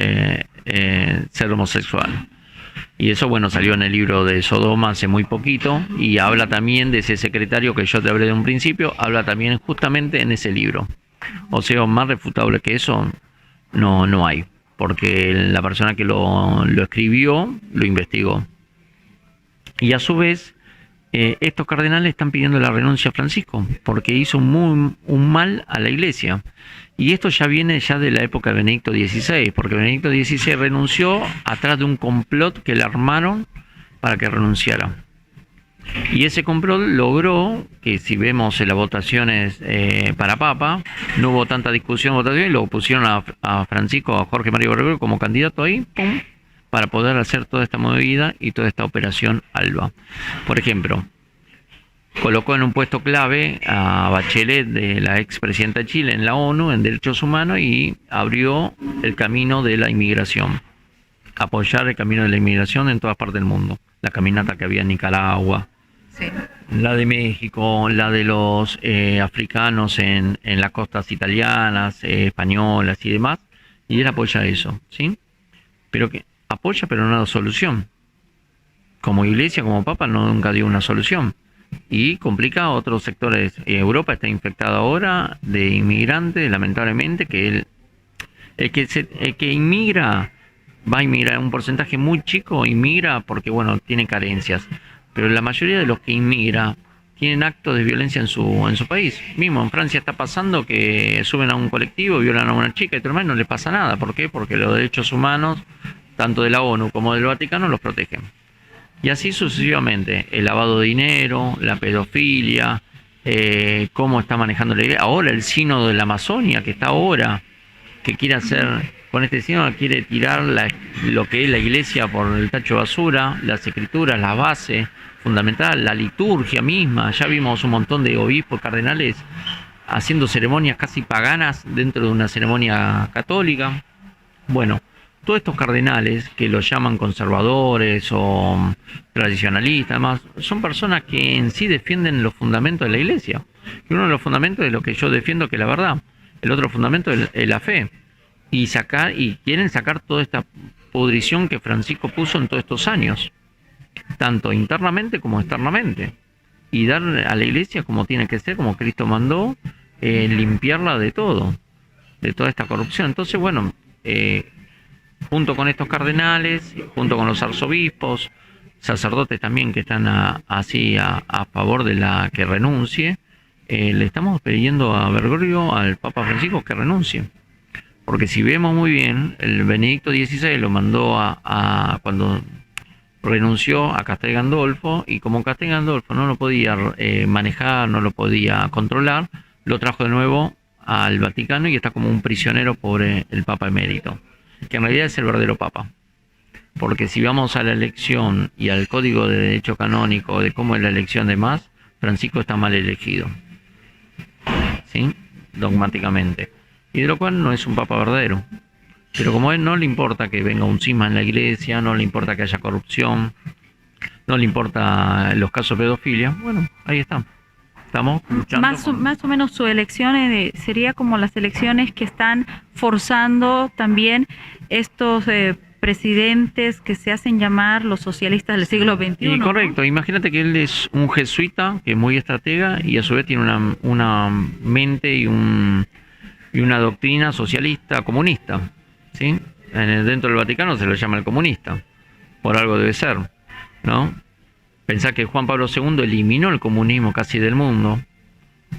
D: ser homosexual. Y eso, bueno, salió en el libro de Sodoma hace muy poquito, y habla también de ese secretario que yo te hablé de un principio, habla también justamente en ese libro. O sea, más refutable que eso no hay, porque la persona que lo escribió lo investigó. Y a su vez, estos cardenales están pidiendo la renuncia a Francisco, porque hizo un mal a la iglesia. Y esto ya viene ya de la época de Benedicto XVI, porque Benedicto XVI renunció atrás de un complot que le armaron para que renunciara. Y ese complot logró que, si vemos en las votaciones para Papa, no hubo tanta discusión, y lo pusieron a Francisco, a Jorge Mario Bergoglio como candidato ahí, ¡pum!, para poder hacer toda esta movida y toda esta operación ALBA. Por ejemplo, colocó en un puesto clave a Bachelet, de la expresidenta de Chile, en la ONU, en Derechos Humanos, y abrió el camino de la inmigración. Apoyar el camino de la inmigración en todas partes del mundo. La caminata que había en Nicaragua, sí, la de México, la de los africanos en las costas italianas, españolas y demás. Y él apoya eso, ¿sí? Pero que apoya, pero no da solución. Como iglesia, como papa, nunca dio una solución. Y complica a otros sectores. Europa está infectada ahora de inmigrantes, lamentablemente, que el que inmigra va a inmigrar, un porcentaje muy chico inmigra porque, bueno, tiene carencias. Pero la mayoría de los que inmigra tienen actos de violencia en su país. Mismo en Francia está pasando que suben a un colectivo, violan a una chica y todo, no les pasa nada. ¿Por qué? Porque los derechos humanos, tanto de la ONU como del Vaticano, los protegen. Y así sucesivamente, el lavado de dinero, la pedofilia, cómo está manejando la iglesia. Ahora el sínodo de la Amazonia, que está ahora, que quiere hacer, con este sínodo quiere tirar lo que es la iglesia por el tacho de basura, las escrituras, la base fundamental, la liturgia misma. Ya vimos un montón de obispos, cardenales, haciendo ceremonias casi paganas dentro de una ceremonia católica. Bueno, todos estos cardenales, que los llaman conservadores o tradicionalistas, además, son personas que en sí defienden los fundamentos de la iglesia. Y uno de los fundamentos es lo que yo defiendo, que es la verdad. El otro fundamento es la fe. Y quieren sacar toda esta pudrición que Francisco puso en todos estos años, tanto internamente como externamente. Y dar a la iglesia como tiene que ser, como Cristo mandó, limpiarla de todo, de toda esta corrupción. Entonces, bueno, junto con estos cardenales, junto con los arzobispos, sacerdotes también que están a favor de la que renuncie, le estamos pidiendo a Bergoglio, al Papa Francisco, que renuncie. Porque si vemos muy bien, el Benedicto XVI lo mandó cuando renunció a Castel Gandolfo, y como Castel Gandolfo no lo podía manejar, no lo podía controlar, lo trajo de nuevo al Vaticano y está como un prisionero por el Papa emérito, que en realidad es el verdadero Papa. Porque si vamos a la elección y al código de derecho canónico de cómo es la elección de más, Francisco está mal elegido, ¿sí? Dogmáticamente. Y de lo cual no es un Papa verdadero. Pero como a él no le importa que venga un cisma en la iglesia, no le importa que haya corrupción, no le importa los casos de pedofilia, bueno, ahí está. Estamos luchando.
E: Más o menos su elección sería como las elecciones que están forzando también estos presidentes que se hacen llamar los socialistas del siglo XXI.
D: Y correcto, ¿no? Imagínate que él es un jesuita que es muy estratega y a su vez tiene una mente y una doctrina socialista, comunista, ¿sí? Dentro del Vaticano se lo llama el comunista, por algo debe ser, ¿no? Pensá que Juan Pablo II eliminó el comunismo casi del mundo,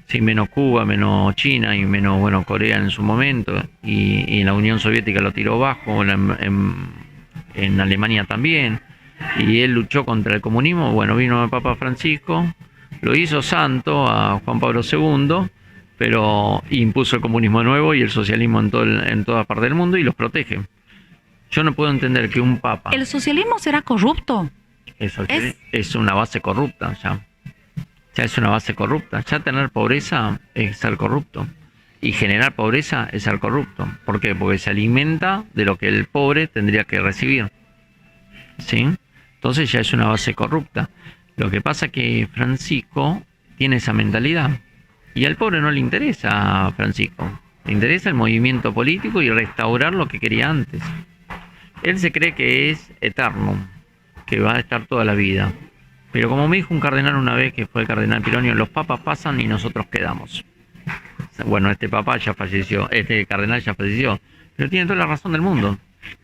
D: ¿sí? Menos Cuba, menos China y menos, bueno, Corea en su momento, y la Unión Soviética lo tiró bajo, en Alemania también, y él luchó contra el comunismo. Bueno, vino el Papa Francisco, lo hizo santo a Juan Pablo II, pero impuso el comunismo nuevo y el socialismo en toda parte del mundo y los protege. Yo no puedo entender que un papa...
E: ¿El socialismo será corrupto?
D: Es una base corrupta, ya es una base corrupta. Ya tener pobreza es ser corrupto. Y generar pobreza es ser corrupto. ¿Por qué? Porque se alimenta de lo que el pobre tendría que recibir. ¿sí? Entonces ya es una base corrupta. Lo que pasa es que Francisco tiene esa mentalidad y al pobre no le interesa a Francisco, le interesa el movimiento político y restaurar lo que quería antes. Él se cree que es eterno, que va a estar toda la vida. Pero como me dijo un cardenal una vez, que fue el cardenal Pironio, los papas pasan y nosotros quedamos. Bueno, este papa ya falleció, este cardenal ya falleció, pero tiene toda la razón del mundo,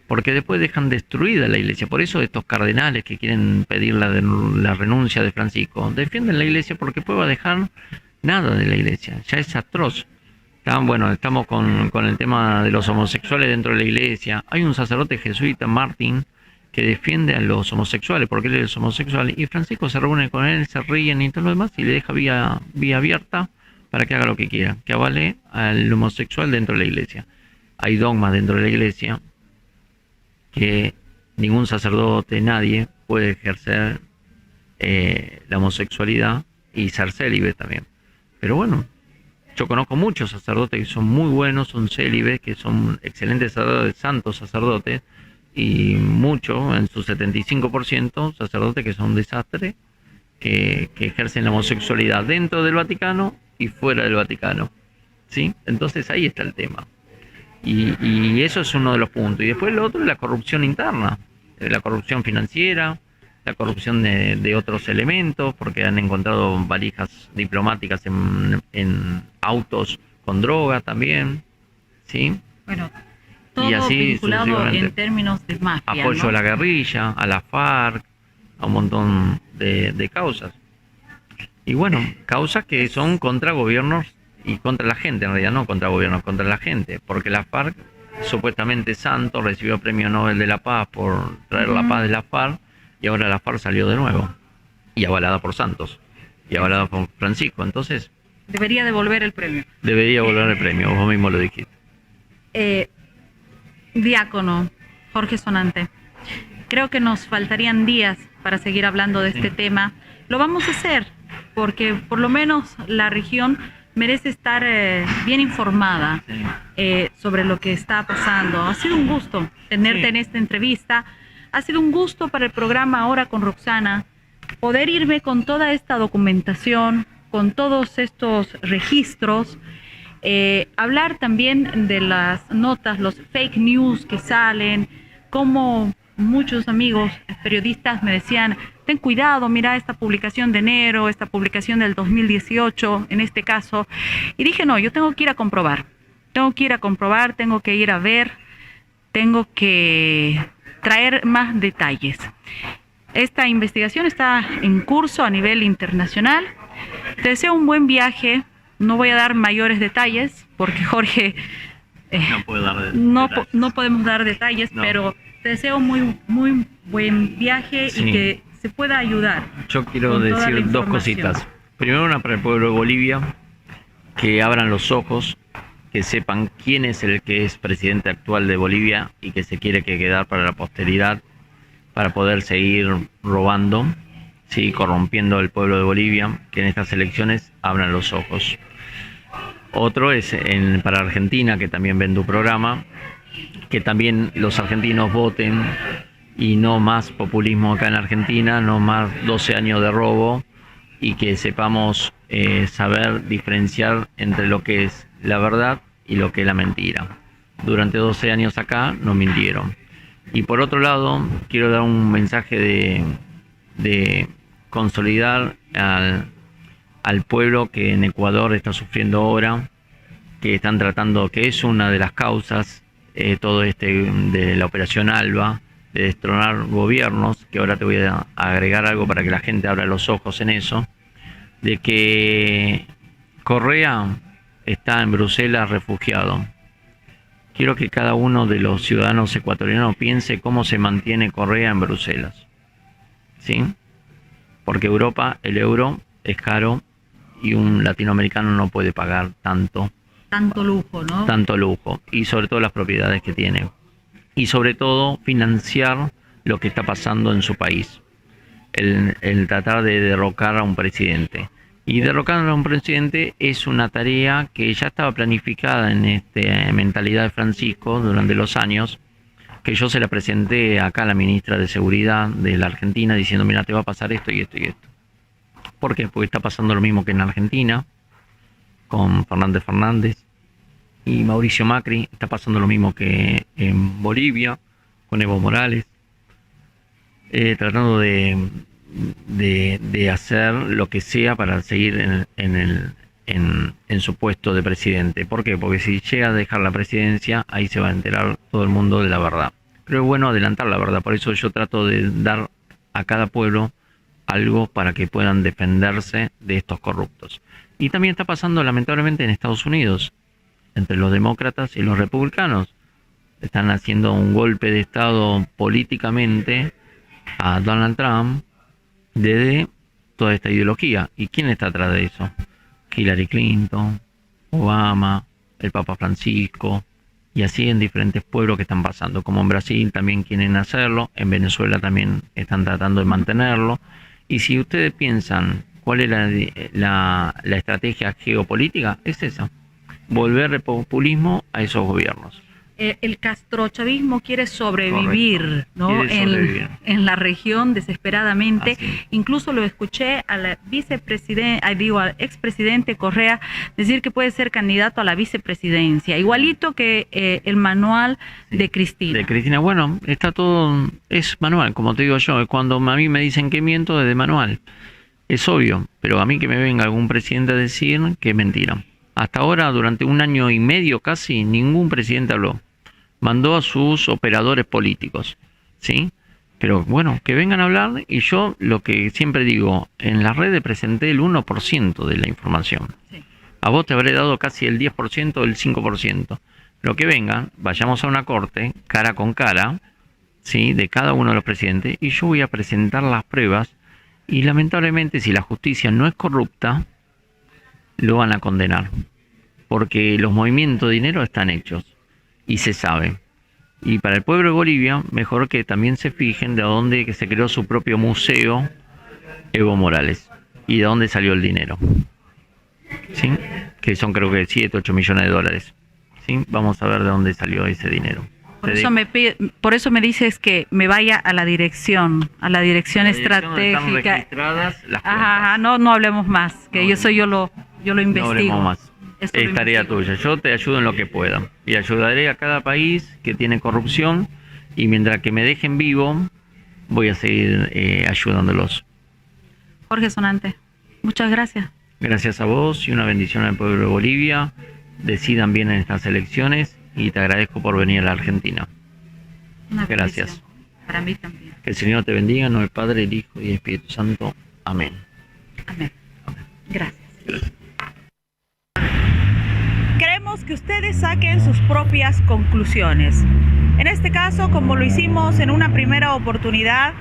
D: porque después dejan destruida la iglesia. Por eso estos cardenales que quieren pedir la renuncia de Francisco, defienden la iglesia porque después va a dejar nada de la iglesia, ya es atroz. Bueno, estamos con el tema de los homosexuales dentro de la iglesia. Hay un sacerdote jesuita, Martín, que defiende a los homosexuales porque él es homosexual, y Francisco se reúne con él, se ríen y todo lo demás y le deja vía abierta para que haga lo que quiera, que avale al homosexual dentro de la iglesia. Hay dogmas dentro de la iglesia que ningún sacerdote, nadie puede ejercer la homosexualidad y ser célibe también. Pero bueno, yo conozco muchos sacerdotes que son muy buenos, son célibes, que son excelentes sacerdotes, santos sacerdotes, y muchos, en su 75%, sacerdotes que son un desastre, que ejercen la homosexualidad dentro del Vaticano y fuera del Vaticano, ¿sí? Entonces ahí está el tema. Y eso es uno de los puntos. Y después lo otro es la corrupción interna, la corrupción financiera, la corrupción de otros elementos, porque han encontrado valijas diplomáticas en autos con droga también, ¿sí?
E: Bueno, todo
D: y así
E: vinculado en términos de mafia,
D: apoyo,
E: ¿no?
D: a la guerrilla, a la FARC, a un montón de causas. Y bueno, causas que son contra gobiernos y contra la gente, en realidad no contra gobiernos, contra la gente, porque la FARC, supuestamente Santos, recibió premio Nobel de la Paz por traer la paz de la FARC, y ahora la FARC salió de nuevo, y avalada por Santos, y avalada por Francisco. Entonces
E: Debería devolver el premio.
D: debería volver el premio, vos mismo lo dijiste.
E: Diácono Jorge Sonante, creo que nos faltarían días para seguir hablando de este tema. Lo vamos a hacer porque por lo menos la región merece estar bien informada sobre lo que está pasando. Ha sido un gusto tenerte en esta entrevista. Ha sido un gusto para el programa Ahora con Roxana poder irme con toda esta documentación, con todos estos registros. Hablar también de las notas, los fake news que salen, como muchos amigos periodistas me decían, ten cuidado, mira esta publicación de enero, esta publicación del 2018, en este caso. Y dije, no, yo tengo que ir a comprobar, tengo que ir a ver, tengo que traer más detalles. Esta investigación está en curso a nivel internacional. Te deseo un buen viaje. No voy a dar mayores detalles porque Jorge
D: No puedo dar
E: no podemos dar detalles,
D: No.
E: pero te deseo muy buen viaje
D: Sí.
E: y que se pueda ayudar.
D: Yo quiero
E: con toda la
D: decir dos
E: información.
D: cositas. Primero, una para el pueblo de Bolivia, que abran los ojos, que sepan quién es el que es presidente actual de Bolivia y que se quiere quedar para la posteridad, para poder seguir robando, ¿sí? Corrompiendo al pueblo de Bolivia, que en estas elecciones abran los ojos. Otro es para Argentina, que también ven tu programa, que también los argentinos voten y no más populismo acá en Argentina, no más 12 años de robo, y que sepamos saber diferenciar entre lo que es la verdad y lo que es la mentira. Durante 12 años acá nos mintieron. Y por otro lado, quiero dar un mensaje de consolidar al pueblo que en Ecuador está sufriendo ahora, que están tratando, que es una de las causas, todo de la operación ALBA, de destronar gobiernos, que ahora te voy a agregar algo para que la gente abra los ojos en eso, de que Correa está en Bruselas refugiado. Quiero que cada uno de los ciudadanos ecuatorianos piense cómo se mantiene Correa en Bruselas, ¿sí? Porque Europa, el euro es caro y un latinoamericano no puede pagar tanto
E: Lujo, ¿no?
D: tanto lujo, y sobre todo las propiedades que tiene, y sobre todo financiar lo que está pasando en su país, el tratar de derrocar a un presidente. Y derrocar a un presidente es una tarea que ya estaba planificada en esta mentalidad de Francisco durante los años, que yo se la presenté acá a la ministra de Seguridad de la Argentina diciendo, mira, te va a pasar esto y esto y esto. ¿Por qué? Porque está pasando lo mismo que en Argentina, con Fernández Fernández y Mauricio Macri, está pasando lo mismo que en Bolivia, con Evo Morales, tratando de hacer lo que sea para seguir en su puesto de presidente. ¿Por qué? Porque si llega a dejar la presidencia, ahí se va a enterar todo el mundo de la verdad. Pero es bueno adelantar la verdad, por eso yo trato de dar a cada pueblo algo para que puedan defenderse de estos corruptos. Y también está pasando lamentablemente en Estados Unidos, entre los demócratas y los republicanos. Están haciendo un golpe de Estado políticamente a Donald Trump desde toda esta ideología. ¿Y quién está atrás de eso? Hillary Clinton, Obama, el Papa Francisco, y así en diferentes pueblos que están pasando. Como en Brasil también quieren hacerlo, en Venezuela también están tratando de mantenerlo. Y si ustedes piensan cuál es la estrategia geopolítica, es esa: volver el populismo a esos gobiernos.
E: El castrochavismo quiere sobrevivir, ¿no?
D: Quiere sobrevivir.
E: En la región desesperadamente.
D: Así.
E: Incluso lo escuché al expresidente Correa decir que puede ser candidato a la vicepresidencia, igualito que el manual de Cristina.
D: De Cristina, bueno, está todo, es manual, como te digo yo, cuando a mí me dicen que miento, es de manual. Es obvio, pero a mí que me venga algún presidente a decir que es mentira. Hasta ahora, durante 1 año y medio casi, ningún presidente habló. Mandó a sus operadores políticos, ¿sí? Pero bueno, que vengan a hablar, y yo lo que siempre digo, en las redes presenté el 1% de la información.
E: Sí.
D: A vos te habré dado casi el 10%, el 5%. Pero que vengan, vayamos a una corte, cara con cara, ¿sí? De cada uno de los presidentes, y yo voy a presentar las pruebas, y lamentablemente si la justicia no es corrupta, lo van a condenar. Porque los movimientos de dinero están hechos. Y se sabe. Y para el pueblo de Bolivia, mejor que también se fijen de dónde se creó su propio museo Evo Morales y de dónde salió el dinero. ¿Sí? Que son creo que 7, 8 millones de dólares. ¿Sí? Vamos a ver de dónde salió ese dinero.
E: Por eso me dices que me vaya a la dirección estratégica.
D: Están registradas las
E: Ajá, no hablemos más, que
D: no,
E: yo lo investigo.
D: No hablemos más.
E: Eso
D: Es
E: lo
D: tarea
E: investigo.
D: tuya. Yo te ayudo en lo que pueda. Y ayudaré a cada país que tiene corrupción. Y mientras que me dejen vivo, voy a seguir ayudándolos.
E: Jorge Sonante, muchas gracias.
D: Gracias a vos y una bendición al pueblo de Bolivia. Decidan bien en estas elecciones. Y te agradezco por venir a la Argentina.
E: Una
D: Gracias.
E: bendición. Para mí también.
D: Que el Señor te bendiga, en el Padre, el Hijo y el Espíritu Santo. Amén.
E: Amén. Gracias.
B: Queremos que ustedes saquen sus propias conclusiones. En este caso, como lo hicimos en una primera oportunidad,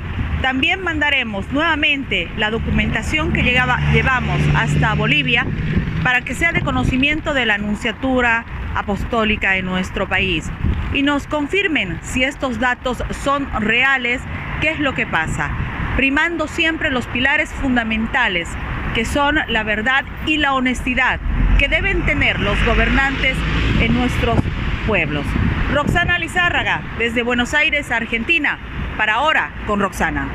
B: también mandaremos nuevamente la documentación que llevamos hasta Bolivia para que sea de conocimiento de la Nunciatura Apostólica en nuestro país y nos confirmen si estos datos son reales, qué es lo que pasa, primando siempre los pilares fundamentales que son la verdad y la honestidad que deben tener los gobernantes en nuestros pueblos. Roxana Lizárraga, desde Buenos Aires, Argentina, para Ahora con Roxana.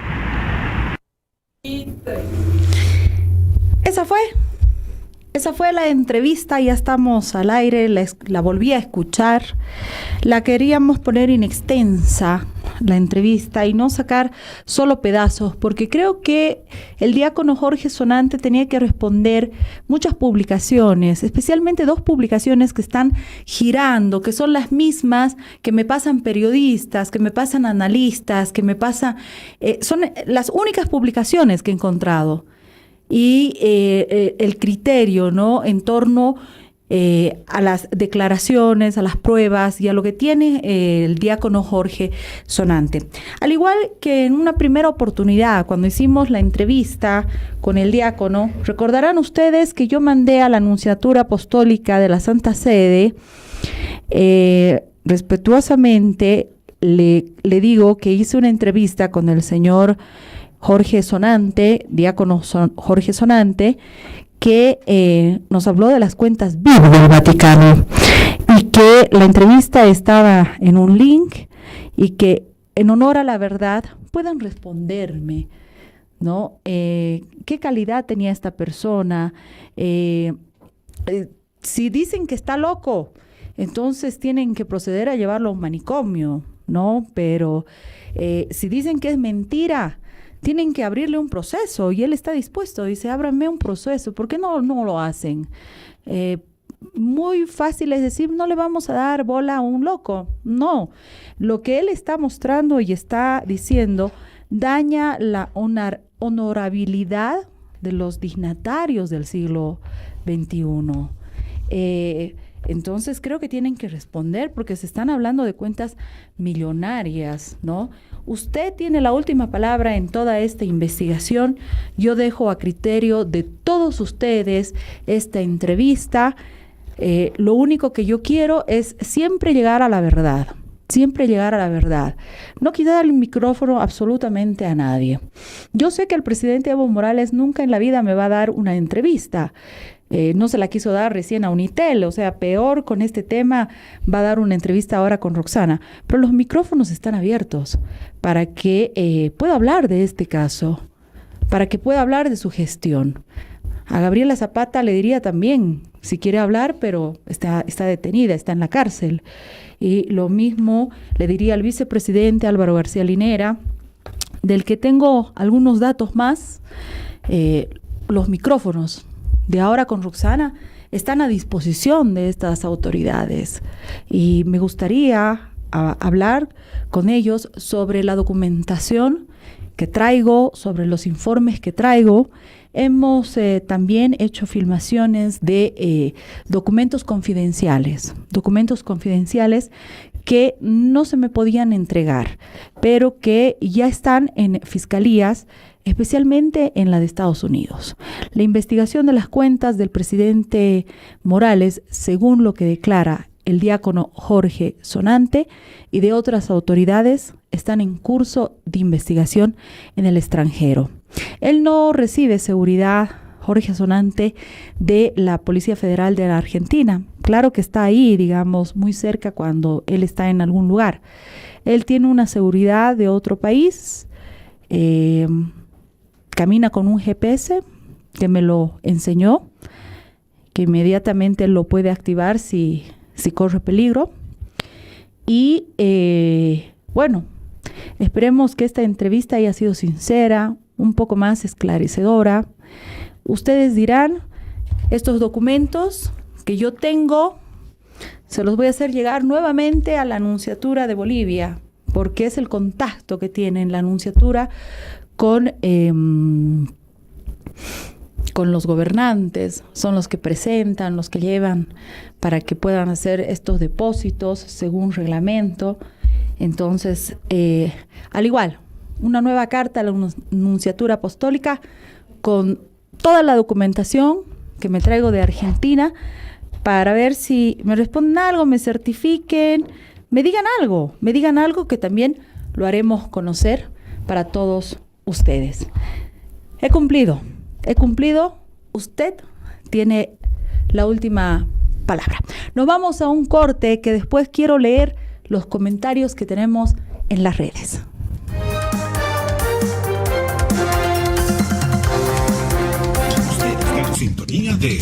B: Esa fue la entrevista, ya estamos al aire, la volví a escuchar, la queríamos poner en extensa la entrevista y no sacar solo pedazos, porque creo que el diácono Jorge Sonante tenía que responder muchas publicaciones, especialmente 2 publicaciones que están girando, que son las mismas que me pasan periodistas, que me pasan analistas, que me pasan, son las únicas publicaciones que he encontrado. Y el criterio, ¿no?, en torno a las declaraciones, a las pruebas y a lo que tiene el diácono Jorge Sonante. Al igual que en una primera oportunidad, cuando hicimos la entrevista con el diácono, recordarán ustedes que yo mandé a la Nunciatura Apostólica de la Santa Sede, respetuosamente le digo que hice una entrevista con el señor Jorge Sonante, diácono Jorge Sonante, que nos habló de las cuentas BIB del Vaticano y que la entrevista estaba en un link y que en honor a la verdad puedan responderme, ¿no? ¿Qué calidad tenía esta persona? Si dicen que está loco, entonces tienen que proceder a llevarlo a un manicomio, ¿no? Pero si dicen que es mentira, tienen que abrirle un proceso y él está dispuesto. Dice, ábranme un proceso. ¿Por qué no lo hacen? Muy fácil es decir, no le vamos a dar bola a un loco. No, lo que él está mostrando y está diciendo daña la honorabilidad de los dignatarios del siglo XXI. Entonces creo que tienen que responder porque se están hablando de cuentas millonarias, ¿no? Usted tiene la última palabra en toda esta investigación. Yo dejo a criterio de todos ustedes esta entrevista. Lo único que yo quiero es siempre llegar a la verdad. Siempre llegar a la verdad. No quitar el micrófono absolutamente a nadie. Yo sé que el presidente Evo Morales nunca en la vida me va a dar una entrevista. No se la quiso dar recién a Unitel, o sea, peor con este tema va a dar una entrevista ahora con Roxana. Pero los micrófonos están abiertos para que pueda hablar de este caso, para que pueda hablar de su gestión. A Gabriela Zapata le diría también, si quiere hablar, pero está detenida, está en la cárcel. Y lo mismo le diría al vicepresidente Álvaro García Linera, del que tengo algunos datos más. Los micrófonos de ahora con Roxana están a disposición de estas autoridades y me gustaría hablar con ellos sobre la documentación que traigo, sobre los informes que traigo. Hemos también hecho filmaciones de documentos confidenciales que no se me podían entregar, pero que ya están en fiscalías, especialmente en la de Estados Unidos. La investigación de las cuentas del presidente Morales, según lo que declara el diácono Jorge Sonante y de otras autoridades, están en curso de investigación en el extranjero. Él no recibe seguridad, Jorge Sonante, de la Policía Federal de la Argentina. Claro que está ahí, digamos, muy cerca cuando él está en algún lugar. Él tiene una seguridad de otro país, camina con un GPS que me lo enseñó, que inmediatamente lo puede activar si corre peligro. Y bueno, esperemos que esta entrevista haya sido sincera, un poco más esclarecedora. Ustedes dirán, estos documentos que yo tengo, se los voy a hacer llegar nuevamente a la Nunciatura de Bolivia, porque es el contacto que tienen la Nunciatura con los gobernantes, son los que presentan, los que llevan para que puedan hacer estos depósitos según reglamento. Entonces, al igual, una nueva carta a la Nunciatura Apostólica con toda la documentación que me traigo de Argentina para ver si me responden algo, me certifiquen, me digan algo que también lo haremos conocer para todos ustedes. He cumplido. Usted tiene la última palabra. Nos vamos a un corte que después quiero leer los comentarios que tenemos en las redes.
A: Usted está en sintonía de